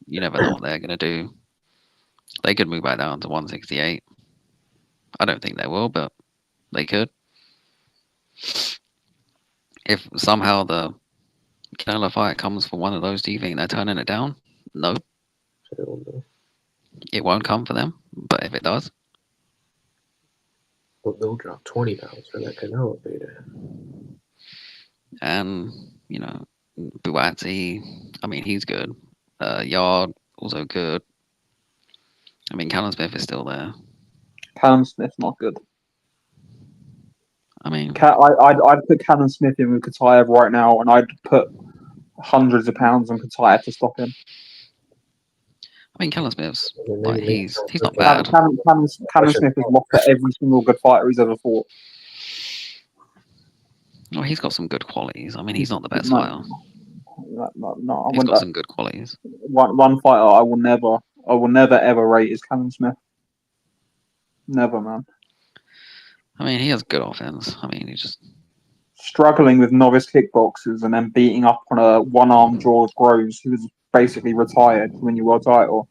You never know what they're gonna do. They could move back down to 168. I don't think they will, but they could. If somehow the Canelo fight comes for one of those, do you think they're turning it down? No, it won't come for them. But if it does, But they'll drop 20 pounds for that Canelo fight. and you know, Buatsi, I mean, he's good. Yard also good. I mean, Callum Smith is still there. Callum Smith not good. I mean, I'd put Callum Smith in with Katayev right now, and I'd put hundreds of pounds on Katayev to stop him. Callum Smith's Maybe like he's not Callum, bad. Callum Smith has lost to every single good fighter he's ever fought. Well, he's got some good qualities. I mean, he's not the best No, fighter. no, He's got some good qualities. one fighter I will never ever rate is Callum Smith. Never, man. I mean, he has good offense. I mean, he just Struggling with novice kickboxers and then beating up on a one-armed George Groves, who was basically retired when you world title,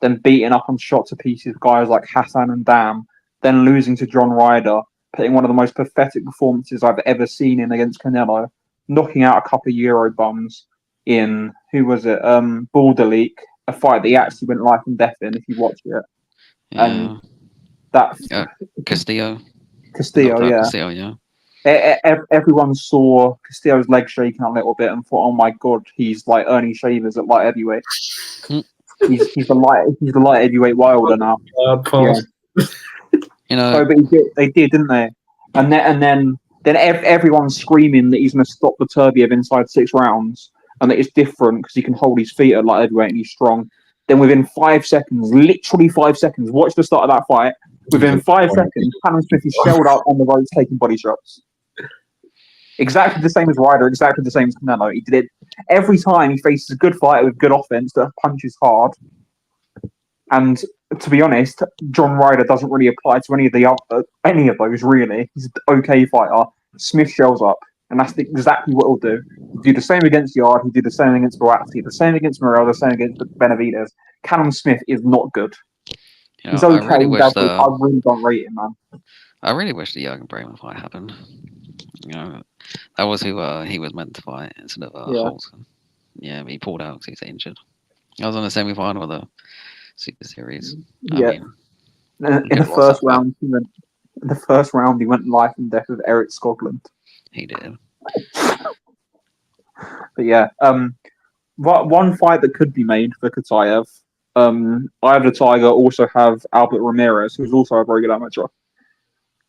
then beating up and shot to pieces guys like Hassan and Dam, then losing to John Ryder, putting one of the most pathetic performances I've ever seen in against Canelo, knocking out a couple of Euro bums in, who was it, Border League, a fight that he actually went life and death in if you watch it. And that Castillo. Castillo, yeah. Castillo, yeah. Everyone saw Castillo's leg shaking a little bit and thought, "Oh my god, he's like Ernie Shavers at light heavyweight. he's the light heavyweight Wilder now." Yeah. You know, So, but they did, didn't they? And then everyone's screaming that he's going to stop the Turbiev inside 6 rounds, and that it's different because he can hold his feet at light heavyweight and he's strong. Then within 5 seconds, literally 5 seconds, watch the start of that fight. Within 5 seconds, Callum Smith is shelled up on the ropes taking body shots. Exactly the same as Ryder, exactly the same as Canelo. He did it every time he faces a good fighter with good offense that punches hard. And to be honest, John Ryder doesn't really apply to any of those really. He's an okay fighter. Smith shells up, and that's exactly what he'll do. He'll do the same against Yard. He'll do the same against Boatti. The same against Morel. The same against Benavidez. Callum Smith is not good. He's okay. I really don't rate him, man. I really wish the Jurgen Bremen fight happened. You know, that was who he was meant to fight instead of Holzken. Yeah, he pulled out because he's injured. I was on the semi-final of the Super Series. Yeah. In the first round, he went life and death with Eric Skoglund. He did. But yeah, one fight that could be made for Katayev. I have the Tiger also have Albert Ramirez, who's also a very good amateur.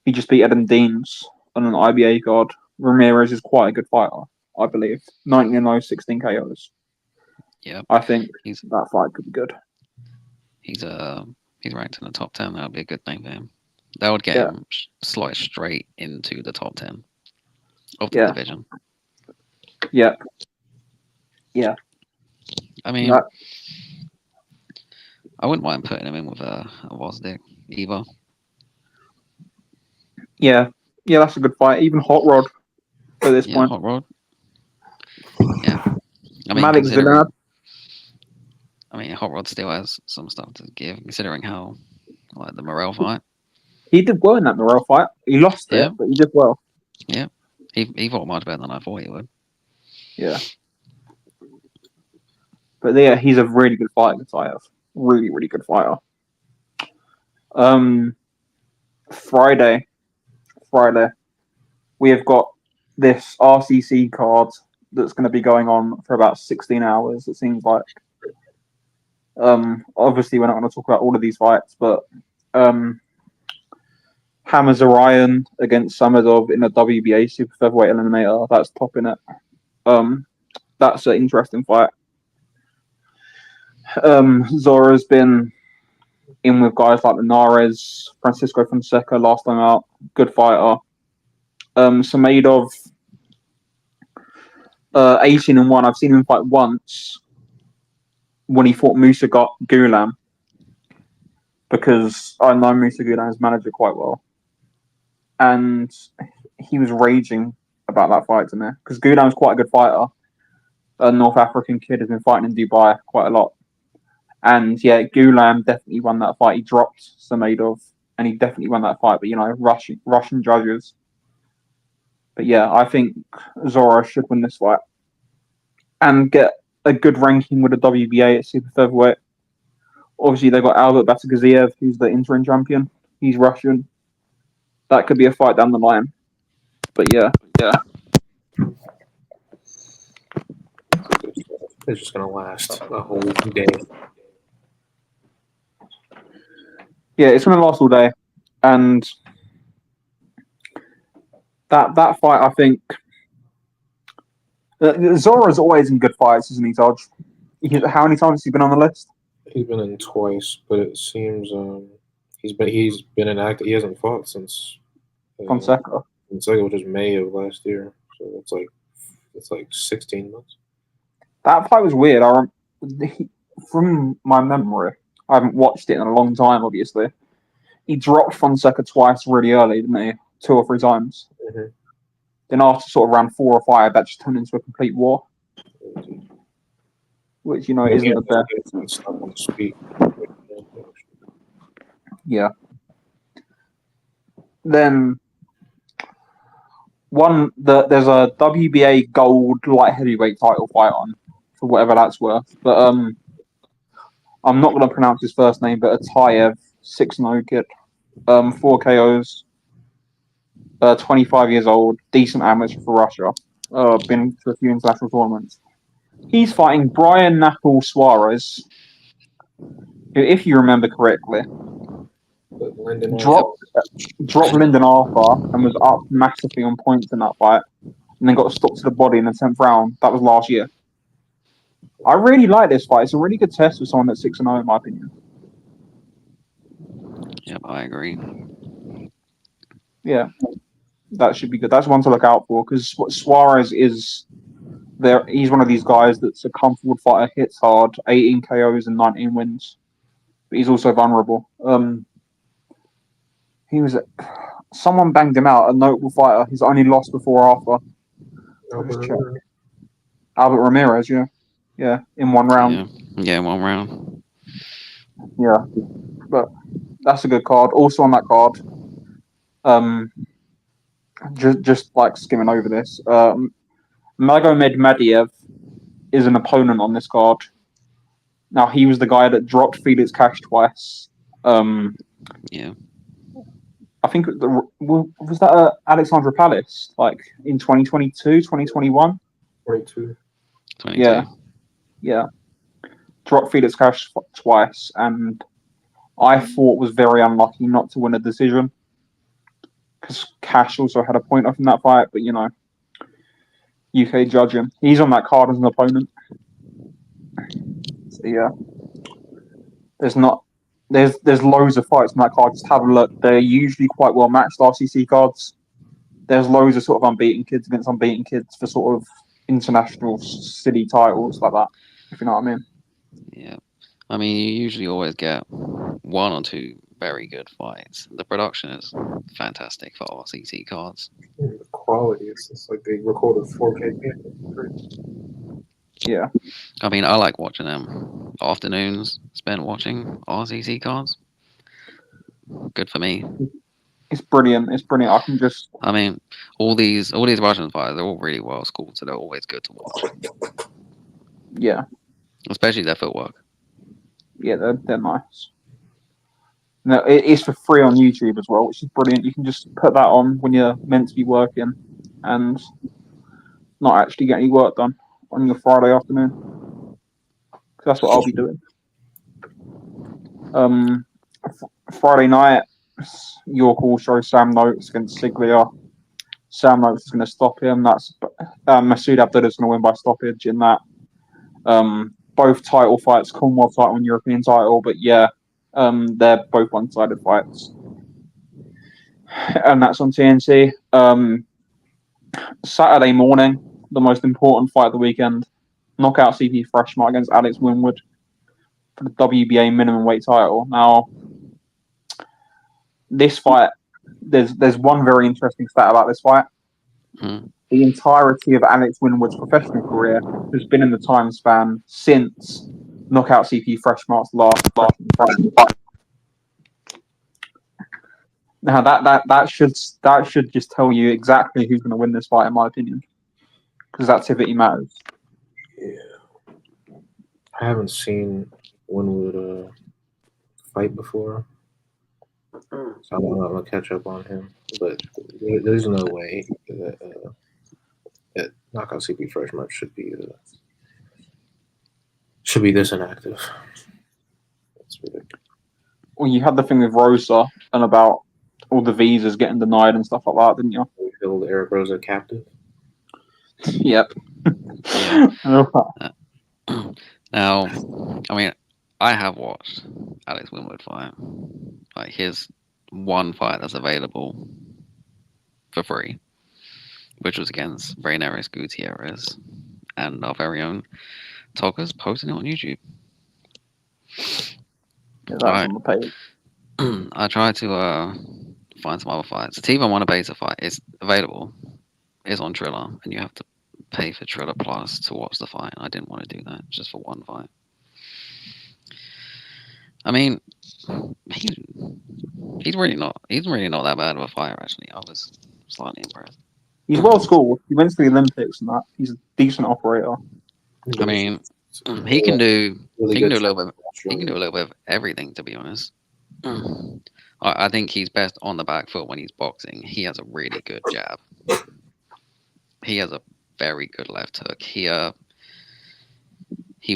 He just beat Adam Deans on an IBA card. Ramirez is quite a good fighter, I believe. 19-0, 16 KOs. Yeah, I think that fight could be good. He's ranked in the top 10. That would be a good thing for him. That would get him sliced straight into the top 10 of the division. Yeah. Yeah. I mean, I wouldn't mind putting him in with a Wozniak either. Yeah, that's a good fight. Even Hot Rod at this point. Hot Rod. Yeah, I mean, Hot Rod still has some stuff to give, considering how the Morel fight. He did well in that Morel fight. He lost it, but he did well. Yeah, he fought much better than I thought he would. Yeah, but yeah, he's a really good fighter. Really, really good fighter. Friday, we have got this RCC card that's going to be going on for about 16 hours. It seems like. Obviously, we're not going to talk about all of these fights, but Hamazarian against Samedov in a WBA super featherweight eliminator. That's topping it. That's an interesting fight. Zora's been in with guys like Linares, Francisco Fonseca last time out. Good fighter. Samedov, 18-1. I've seen him fight once when he fought Musa Gulam, because I know Musa Gulam's manager quite well. And he was raging about that fight to me, because Gulam's quite a good fighter. A North African kid has been fighting in Dubai quite a lot. And yeah, Gulam definitely won that fight. He dropped Samedov, and he definitely won that fight. But Russian judges. But yeah, I think Zora should win this fight and get a good ranking with the WBA at super featherweight. Obviously, they've got Albert Batagaziev, who's the interim champion. He's Russian. That could be a fight down the line. But yeah. It's just gonna last a whole day. Yeah, it's going to last all day. And that fight, I think. Zora's always in good fights, isn't he, Dodge? How many times has he been on the list? He's been in twice, but it seems he's been in act. He hasn't fought since Fonseca. Fonseca, which is May of last year. So it's like 16 months. That fight was weird. From my memory, I haven't watched it in a long time, obviously. He dropped Fonseca twice really early, didn't he? 2 or 3 times. Mm-hmm. Then after sort of round 4 or 5, that just turned into a complete war. Which, isn't the best. On speed. Yeah. Then there's a WBA gold light heavyweight title fight on, for whatever that's worth. But I'm not going to pronounce his first name, but Atayev, 6-0 kid. 4 KOs. 25 years old, decent amateur for Russia. Been to a few international tournaments. He's fighting Brian Knuckle Suarez, who, if you remember correctly, dropped Lyndon Arthur and was up massively on points in that fight, and then got stopped to the body in the 10th round. That was last year. I really like this fight. It's a really good test for someone that's 6-0, in my opinion. Yep, I agree. Yeah, that should be good. That's one to look out for because Suarez is there. He's one of these guys that's a comfortable fighter, hits hard, 18 KOs and 19 wins, but he's also vulnerable. Someone banged him out, a notable fighter. He's only lost before Arthur. Albert Ramirez, yeah, in 1 round. Yeah, 1 round. Yeah, but that's a good card. Also on that card, just like skimming over this, Magomed Madiev is an opponent on this card. Now he was the guy that dropped Felix Cash twice. Yeah. I think was that Alexandra Palace, like in 2022, 2021? 22. Yeah. Dropped Felix Cash twice, and I thought was very unlucky not to win a decision because Cash also had a point off in that fight, but UK judging. He's on that card as an opponent. So yeah, there's loads of fights on that card. Just have a look. They're usually quite well matched RCC cards. There's loads of sort of unbeaten kids against unbeaten kids for sort of international city titles like that. If you know what I mean. Yeah. I mean, you usually always get 1 or 2 very good fights. The production is fantastic for RCC cards. The quality is like they recorded 4K game. Yeah. I mean, I like watching them. Afternoons spent watching RCC cards. Good for me. It's brilliant. I can just. I mean, all these Russian fighters, they're all really well schooled, so they're always good to watch. Yeah. Especially their footwork. Yeah, they're nice. No, it's for free on YouTube as well, which is brilliant. You can just put that on when you're meant to be working and not actually get any work done on your Friday afternoon. That's what I'll be doing. Friday night, York will show Sam Notes against Siglia. Sam Notes is going to stop him. That's Masood Abdullah is going to win by stoppage in that. Both title fights, Commonwealth title and European title, but yeah, they're both one-sided fights. And that's on TNC. Saturday morning, the most important fight of the weekend, knockout CP Freshmart against Alex Winwood for the WBA minimum weight title. Now, this fight, there's one very interesting stat about this fight. The entirety of Alex Winwood's professional career has been in the time span since knockout CP Fresh Mart's last professional fight. Now that should just tell you exactly who's going to win this fight, in my opinion, because activity matters. Yeah. I haven't seen Winwood fight before, so I'm gonna catch up on him. But there's no way that knockout CP Fresh Mart should be this inactive. That's ridiculous. Well, you had the thing with Rosa and about all the visas getting denied and stuff like that, didn't you? We held Eric Rosa captive. Yep. Yeah. Now, I mean, I have watched Alex Winwood fight. Like his one fight that's available for free, which was against Reyneris Gutierrez, and our very own Talkers posting it on YouTube. Yeah, that's on the page. I tried to find some other fights. The T1 One Beta fight is available. It's on Triller, and you have to pay for Triller Plus to watch the fight. I didn't want to do that just for one fight. I mean, he's really not that bad of a fighter. Actually, I was slightly impressed. He's well schooled. He went to the Olympics and that. He's a decent operator. I mean, he can do a little bit. He can do a little bit of everything, to be honest. I think he's best on the back foot when he's boxing. He has a really good jab. He has a very good left hook. He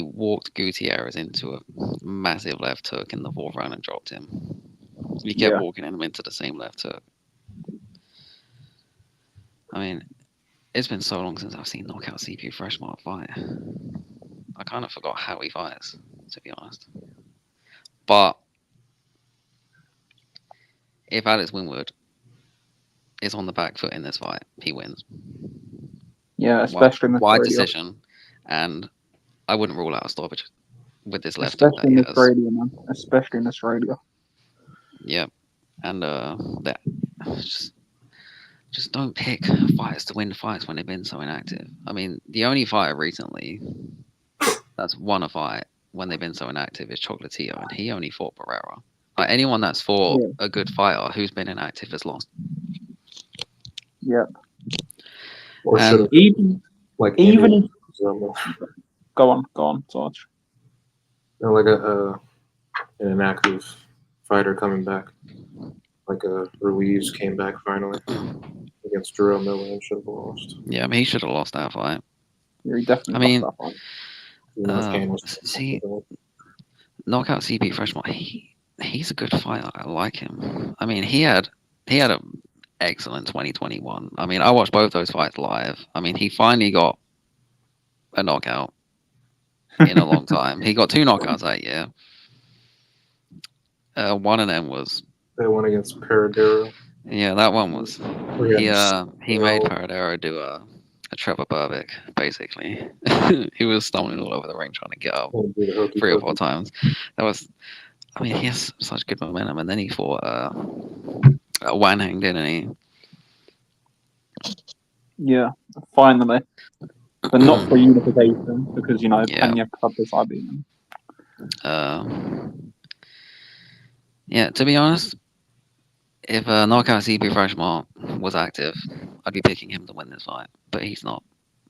walked Gutierrez into a massive left hook in the fourth round and dropped him. He kept walking him into the same left hook. I mean, it's been so long since I've seen knockout CP Fresh Mart fight. I kind of forgot how he fights, to be honest. But if Alex Winwood is on the back foot in this fight, he wins. Yeah, especially in this wide radio. decision, and I wouldn't rule out a stoppage with this left Especially hook in that this he has. radio, man. Especially in this radio. Yep, and that just don't pick fighters to win fights when they've been so inactive. I mean, the only fighter recently that's won a fight when they've been so inactive is Chocolatito, and he only fought Barrera. Like anyone that's fought a good fighter who's been inactive has lost. Yep. Or And should have even go on, Sarge. You know, like an inactive fighter coming back, like Ruiz came back finally against Drew Miller and should have lost. Yeah, I mean, he should have lost that fight. Yeah, he definitely lost that fight. See, knockout CP Freshmont, he's a good fighter. I like him. I mean, he had an excellent 2021. I mean, I watched both those fights live. I mean, he finally got a knockout in a long time. He got 2 knockouts that year. One of them was that one against Paradero. Yeah, that one was he made Paradero do a Trevor Burbick, basically. He was stumbling all over the ring trying to get up 3 or 4 times. That was, I mean, he has such good momentum, and then he fought Wanhang, didn't he? Yeah, finally. But not for unification, because, you know, Pena cut this IB. Yeah, to be honest, if Knockout CP Freshmont was active, I'd be picking him to win this fight. But he's not,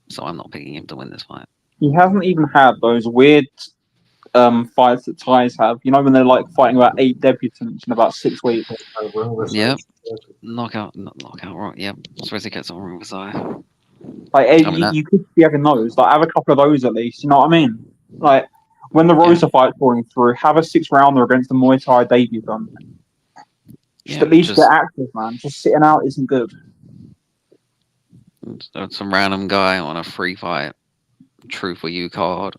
so I'm not picking him to win this fight. He hasn't even had those weird fights that Ties have. You know, when they're like fighting about 8 debutants in about 6 weeks. Yep. Knockout, right? Yep. Supposed to get some room for Versailles. Like, you could be having those. Like, have a couple of those at least. You know what I mean? Like, when the Rosa fight's falling through, have a 6-rounder against the Muay Thai debutant. Just at least get active, man. Just sitting out isn't good. Some random guy on a free fight, True for You card,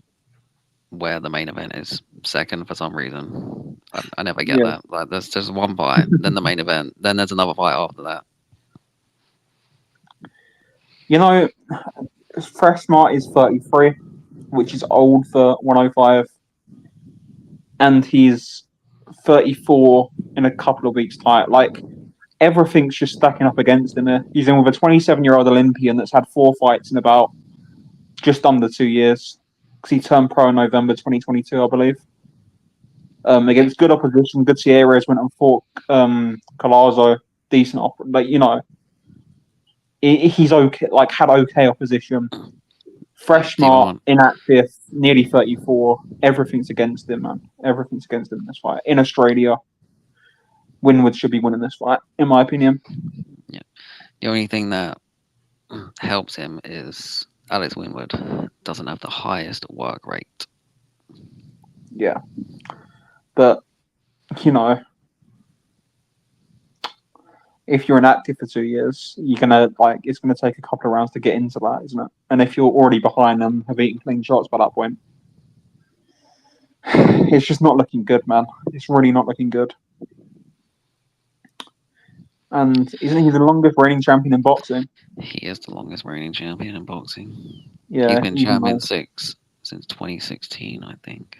where the main event is second for some reason. I never get that. Like, there's just one fight, then the main event, then there's another fight after that. You know, Fresh Smart is 33, which is old for 105. And he's 34 in a couple of weeks' time. Like, everything's just stacking up against him. He's in with a 27-year-old Olympian that's had 4 fights in about just under 2 years. because he turned pro in November 2022, I believe. Against good opposition, Gutierrez went and fought Collazo, decent, like he's okay, like had okay opposition. Fresh Mart, inactive, nearly 34. Everything's against him, man. Everything's against him in this fight. In Australia, Winwood should be winning this fight, in my opinion. Yeah. The only thing that helps him is Alex Winwood doesn't have the highest work rate. Yeah. But, if you're inactive for 2 years, you're gonna it's gonna take a couple of rounds to get into that, isn't it? And if you're already behind them, have eaten clean shots by that point, it's just not looking good, man. It's really not looking good. And isn't he the longest reigning champion in boxing? He is the longest reigning champion in boxing. Yeah, he's been champion since 2016, I think.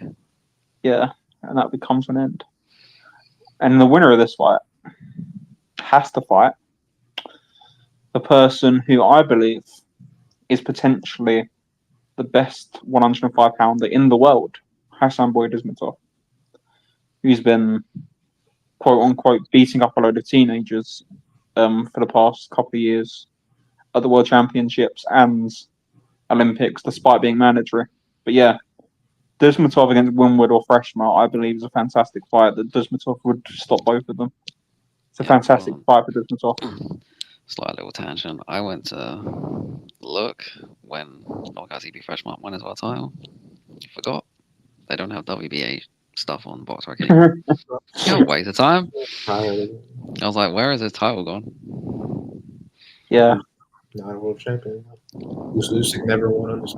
Yeah, and that becomes an end. And the winner of this fight has to fight the person who I believe is potentially the best 105-pounder in the world, Hassan Boydismatov, who's been quote unquote beating up a load of teenagers for the past couple of years at the World Championships and Olympics, despite being mandatory. But yeah, Dusmatov against Winwood or Freshmart, I believe, is a fantastic fight that Dusmatov would stop both of them. It's a fantastic fight for Dusmatov. Slight little tangent. I went to look when Knockout CP Freshmart won his world title. Forgot. They don't have WBA stuff on Box Rec anymore. Waste of time. I was like, where is his title gone? Yeah. Not a world champion. Usyk never won on this.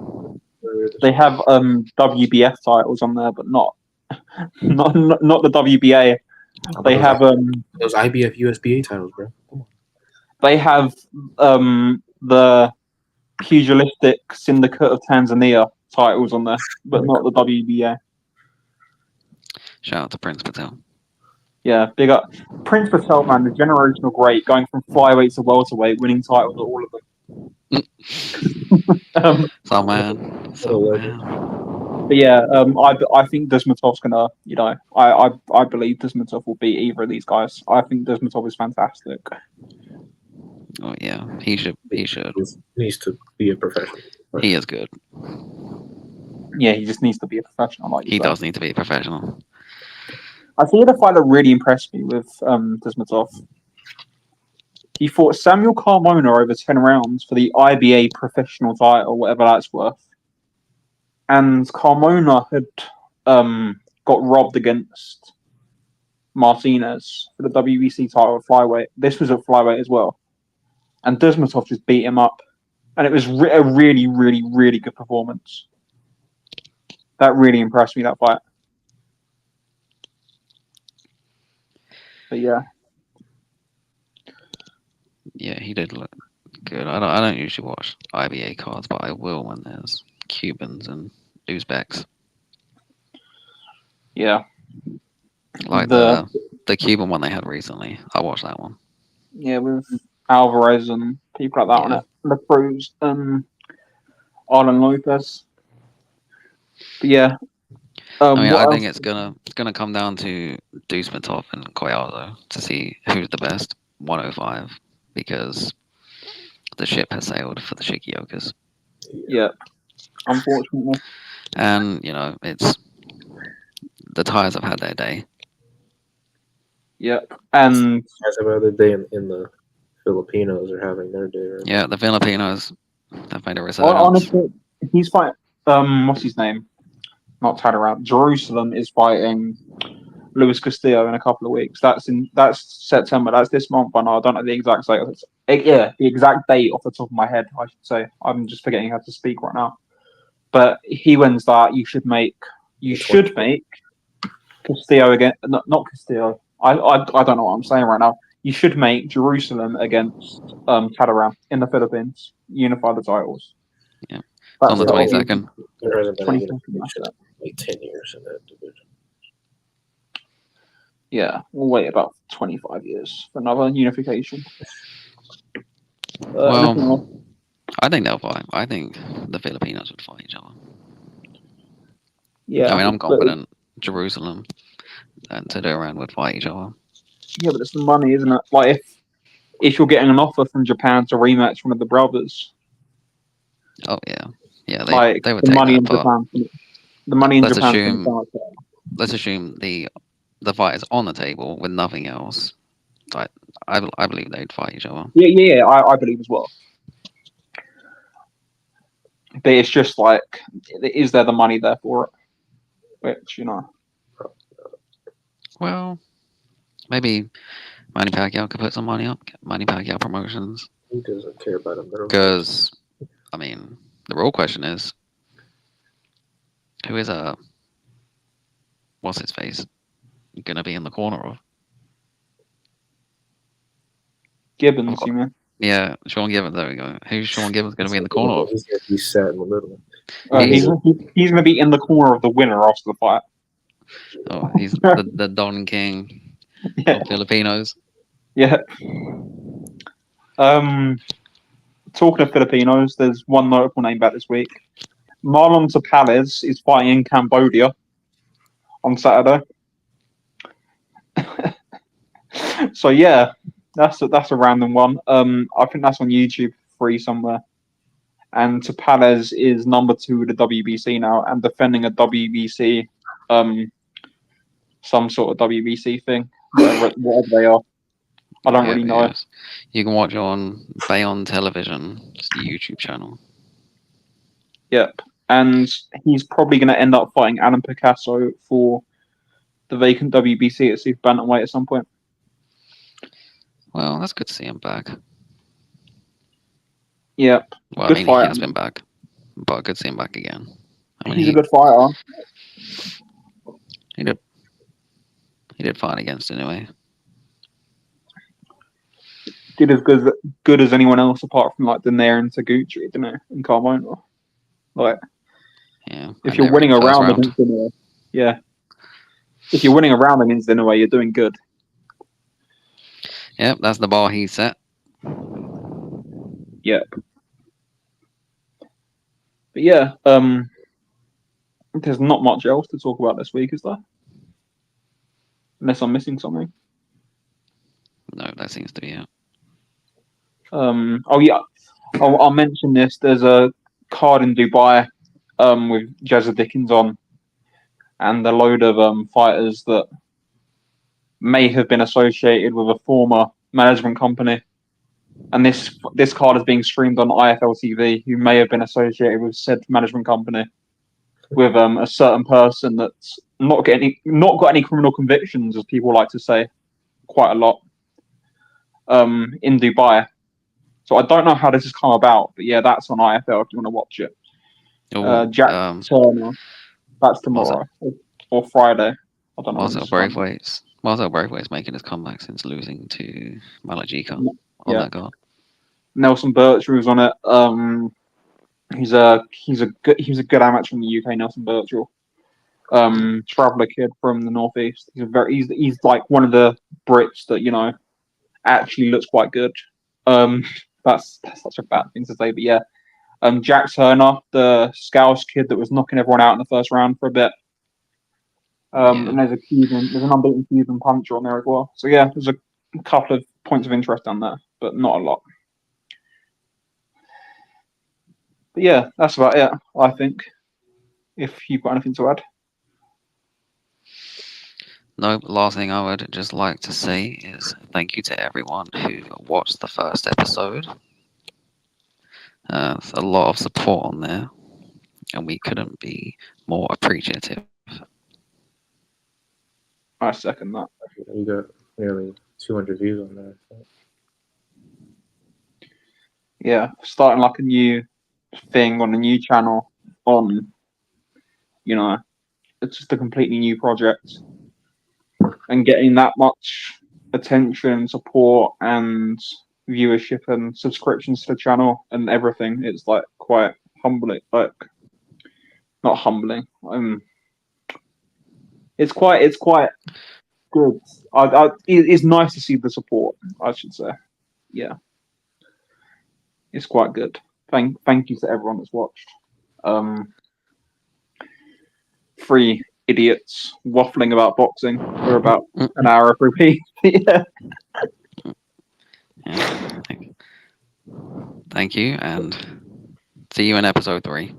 They have WBF titles on there, but not the WBA. They have those IBF USBA titles, bro. Come on. They have the Pugilistic Syndicate of Tanzania titles on there, but not the WBA. Shout out to Prince Patel. Yeah, big up. Prince Patel, man, the generational great, going from flyweight to welterweight, winning titles at all of them. Some man. But yeah, I think Dusmatov's gonna, I believe Dusmatov will beat either of these guys. I think Dusmatov is fantastic. Oh yeah, he should. He needs to be a professional. He is good. Yeah, he just needs to be a professional. Like he does need to be a professional. I think the fight that really impressed me with Dusmatov. He fought Samuel Carmona over 10 rounds for the IBA professional title, whatever that's worth. And Carmona had got robbed against Martinez for the WBC title at flyweight. This was at flyweight as well. And Dusmatov just beat him up. And it was a really, really, really good performance. That really impressed me, that fight. But yeah. Yeah, he did look good. I don't usually watch IBA cards, but I will when there's Cubans and Uzbeks. Yeah. Like the Cuban one they had recently. I watched that one. Yeah, with Alvarez and people like that on it. La Cruz and Arlen Lopez. But yeah. I think it's gonna come down to Dusmatov and Coyaldo to see who's the best 105 because the ship has sailed for the Shikiokas. Yeah, unfortunately. And it's the tires have had their day. Yep, and as of other day in the Filipinos are having their day. Right? Yeah, the Filipinos have made a resurgence. Honestly, he's fighting. What's his name? Not Tadaraut. Jerusalem is fighting Luis Castillo in a couple of weeks. That's September. That's this month. I know. I don't know the exact date. The exact date off the top of my head. I should say. I'm just forgetting how to speak right now. But he wins that. You should make Castillo again. Not Castillo. I don't know what I'm saying right now. You should make Jerusalem against Tadaraut in the Philippines. Unify the titles. Yeah. It's on the 22nd. There hasn't been like 10 years in that division. Yeah, we'll wait about 25 years for another unification. Well, I think they'll fight. I think the Filipinos would fight each other. Yeah, I mean, I'm but confident Jerusalem and Tadeuran would fight each other. yeah, but it's the money, isn't it? Like if you're getting an offer from Japan to rematch one of the brothers, Oh yeah, yeah, like they would the take money that. in But Japan, the money in let's Japan's going to assume come out there. let's assume the fight is on the table with nothing else. Like I believe they'd fight each other. Yeah, I believe as well. But it's just like, is there the money there for it? Which, you know. Well, maybe Manny Pacquiao could put some money up. Manny Pacquiao Promotions. He doesn't care about a middleweight. Because, I mean, the real question is, who is what's his face gonna be in the corner of? Gibbons, you mean? Yeah, Sean Gibbons. There we go. Who's Sean Gibbons gonna be in the corner of? He's gonna be sat in the middle. He's He's he's going to be in the corner of the winner after the fight. he's the Don King Yeah, of Filipinos. yeah. Talking of Filipinos, there's one notable name back this week. Marlon Tapales is fighting in Cambodia on Saturday. So yeah, that's a random one. I think that's on YouTube free somewhere. And Tapales is number 2 with the WBC now and defending a WBC, some sort of WBC thing, whatever they are. I don't Yeah, really know. yes. You can watch it on Bayon Television, it's the YouTube channel. Yep. And he's probably going to end up fighting Alan Picasso for the vacant WBC at super bantamweight at some point. Well, that's good to see him back. Yep. Well, Good I mean, he fighter. has been back, but good to see him back again. I mean, He's a good fighter. he did fight against Inoue. Did as good as anyone else apart from like Daenerys and Taguchi, didn't he? And Carmona. Like, Yeah, if and you're they were in winning the a first round round. against Inoue, yeah. If you're winning a round against Inoue, you're doing good. Yep, that's the bar he set. Yep. But yeah, there's not much else to talk about this week, is there? Unless I'm missing something. No, that seems to be it. Oh yeah, I'll mention this. There's a card in Dubai, with Jazza Dickens on, and a load of fighters that may have been associated with a former management company. And this card is being streamed on IFL TV, who may have been associated with said management company, with a certain person that's not got any criminal convictions, as people like to say, quite a lot, in Dubai. So I don't know how this has come about, but yeah, that's on IFL if you want to watch it. Oh, Jack Turner, that's what's tomorrow or Friday. I don't know when Marcel this is coming. Braithwaite's Marcel Braithwaite's making his comeback since losing to Malajika on Yeah, that card. Nelson Birchall was on it. He's a good amateur from the UK, Nelson Birchall. Traveller kid from the northeast. He's like one of the Brits that actually looks quite good. That's such a bad thing to say, but yeah. Jack Turner, the Scouse kid that was knocking everyone out in the first round for a bit. Yeah. And there's an unbeaten Cuban puncher on there as well. So yeah, there's a couple of points of interest on there, but not a lot. But yeah, that's about it, I think. If you've got anything to add. No, last thing I would just like to say is thank you to everyone who watched the first episode. There's a lot of support on there, and we couldn't be more appreciative. I second that. You got nearly 200 views on there. Yeah, starting like a new thing on a new channel on, it's just a completely new project, and getting that much attention, support, and viewership and subscriptions to the channel and everything, it's like quite humbling. Like, not humbling. It's quite good. It's nice to see the support, I should say. Yeah, it's quite good. Thank you to everyone that's watched. three idiots waffling about boxing for about an hour every week. Yeah. Yeah. Thank you, and see you in episode 3.